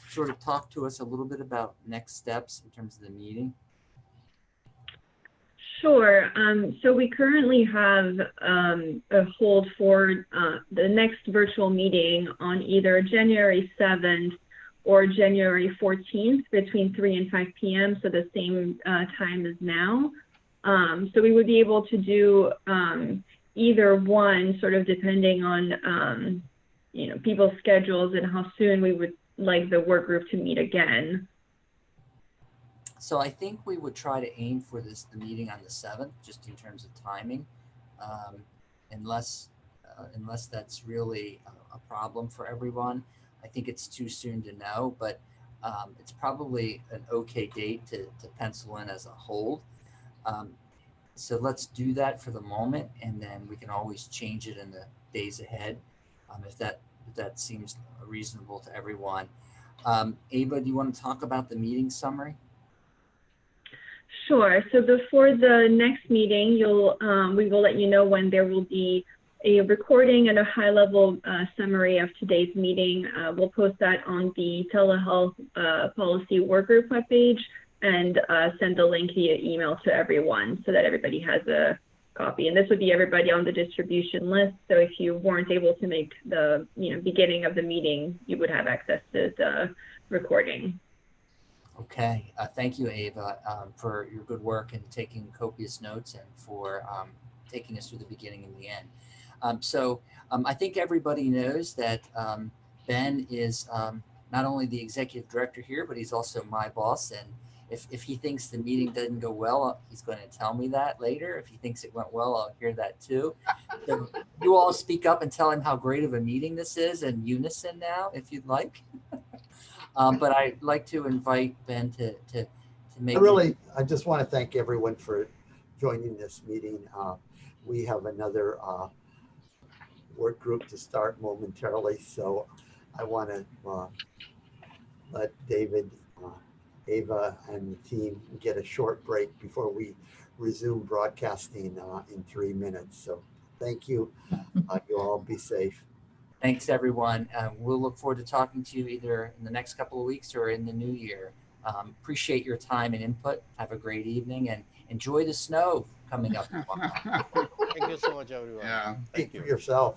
sort of talk to us a little bit about next steps in terms of the meeting? Sure. So we currently have a hold for the next virtual meeting on either January 7th or January 14th between 3 and 5 p.m. So the same time as now. So we would be able to do either one, sort of depending on people's schedules and how soon we would like the work group to meet again. So I think we would try to aim for the meeting on the 7th, just in terms of timing, unless that's really a problem for everyone. I think it's too soon to know, but it's probably an okay date to pencil in as a hold. So let's do that for the moment, and then we can always change it in the days ahead if that seems reasonable to everyone. Ava, do you want to talk about the meeting summary? Sure. So before the next meeting, we will let you know when there will be a recording and a high-level summary of today's meeting. We'll post that on the Telehealth Policy Workgroup webpage and send the link via email to everyone so that everybody has a copy. And this would be everybody on the distribution list. So if you weren't able to make the beginning of the meeting, you would have access to the recording. Okay, thank you, Ava, for your good work and taking copious notes and for taking us through the beginning and the end. I think everybody knows that Ben is not only the executive director here, but he's also my boss. And if he thinks the meeting didn't go well, he's going to tell me that later. If he thinks it went well, I'll hear that too. So you all speak up and tell him how great of a meeting this is in unison now, if you'd like. But I'd like to invite Ben to make. I just want to thank everyone for joining this meeting. We have another work group to start momentarily, so I want to let David, Ava, and the team get a short break before we resume broadcasting in 3 minutes. So thank you. You all be safe. Thanks, everyone. We'll look forward to talking to you either in the next couple of weeks or in the new year. Appreciate your time and input. Have a great evening and enjoy the snow coming up tomorrow. Thank you so much, everyone. Speak for yourself.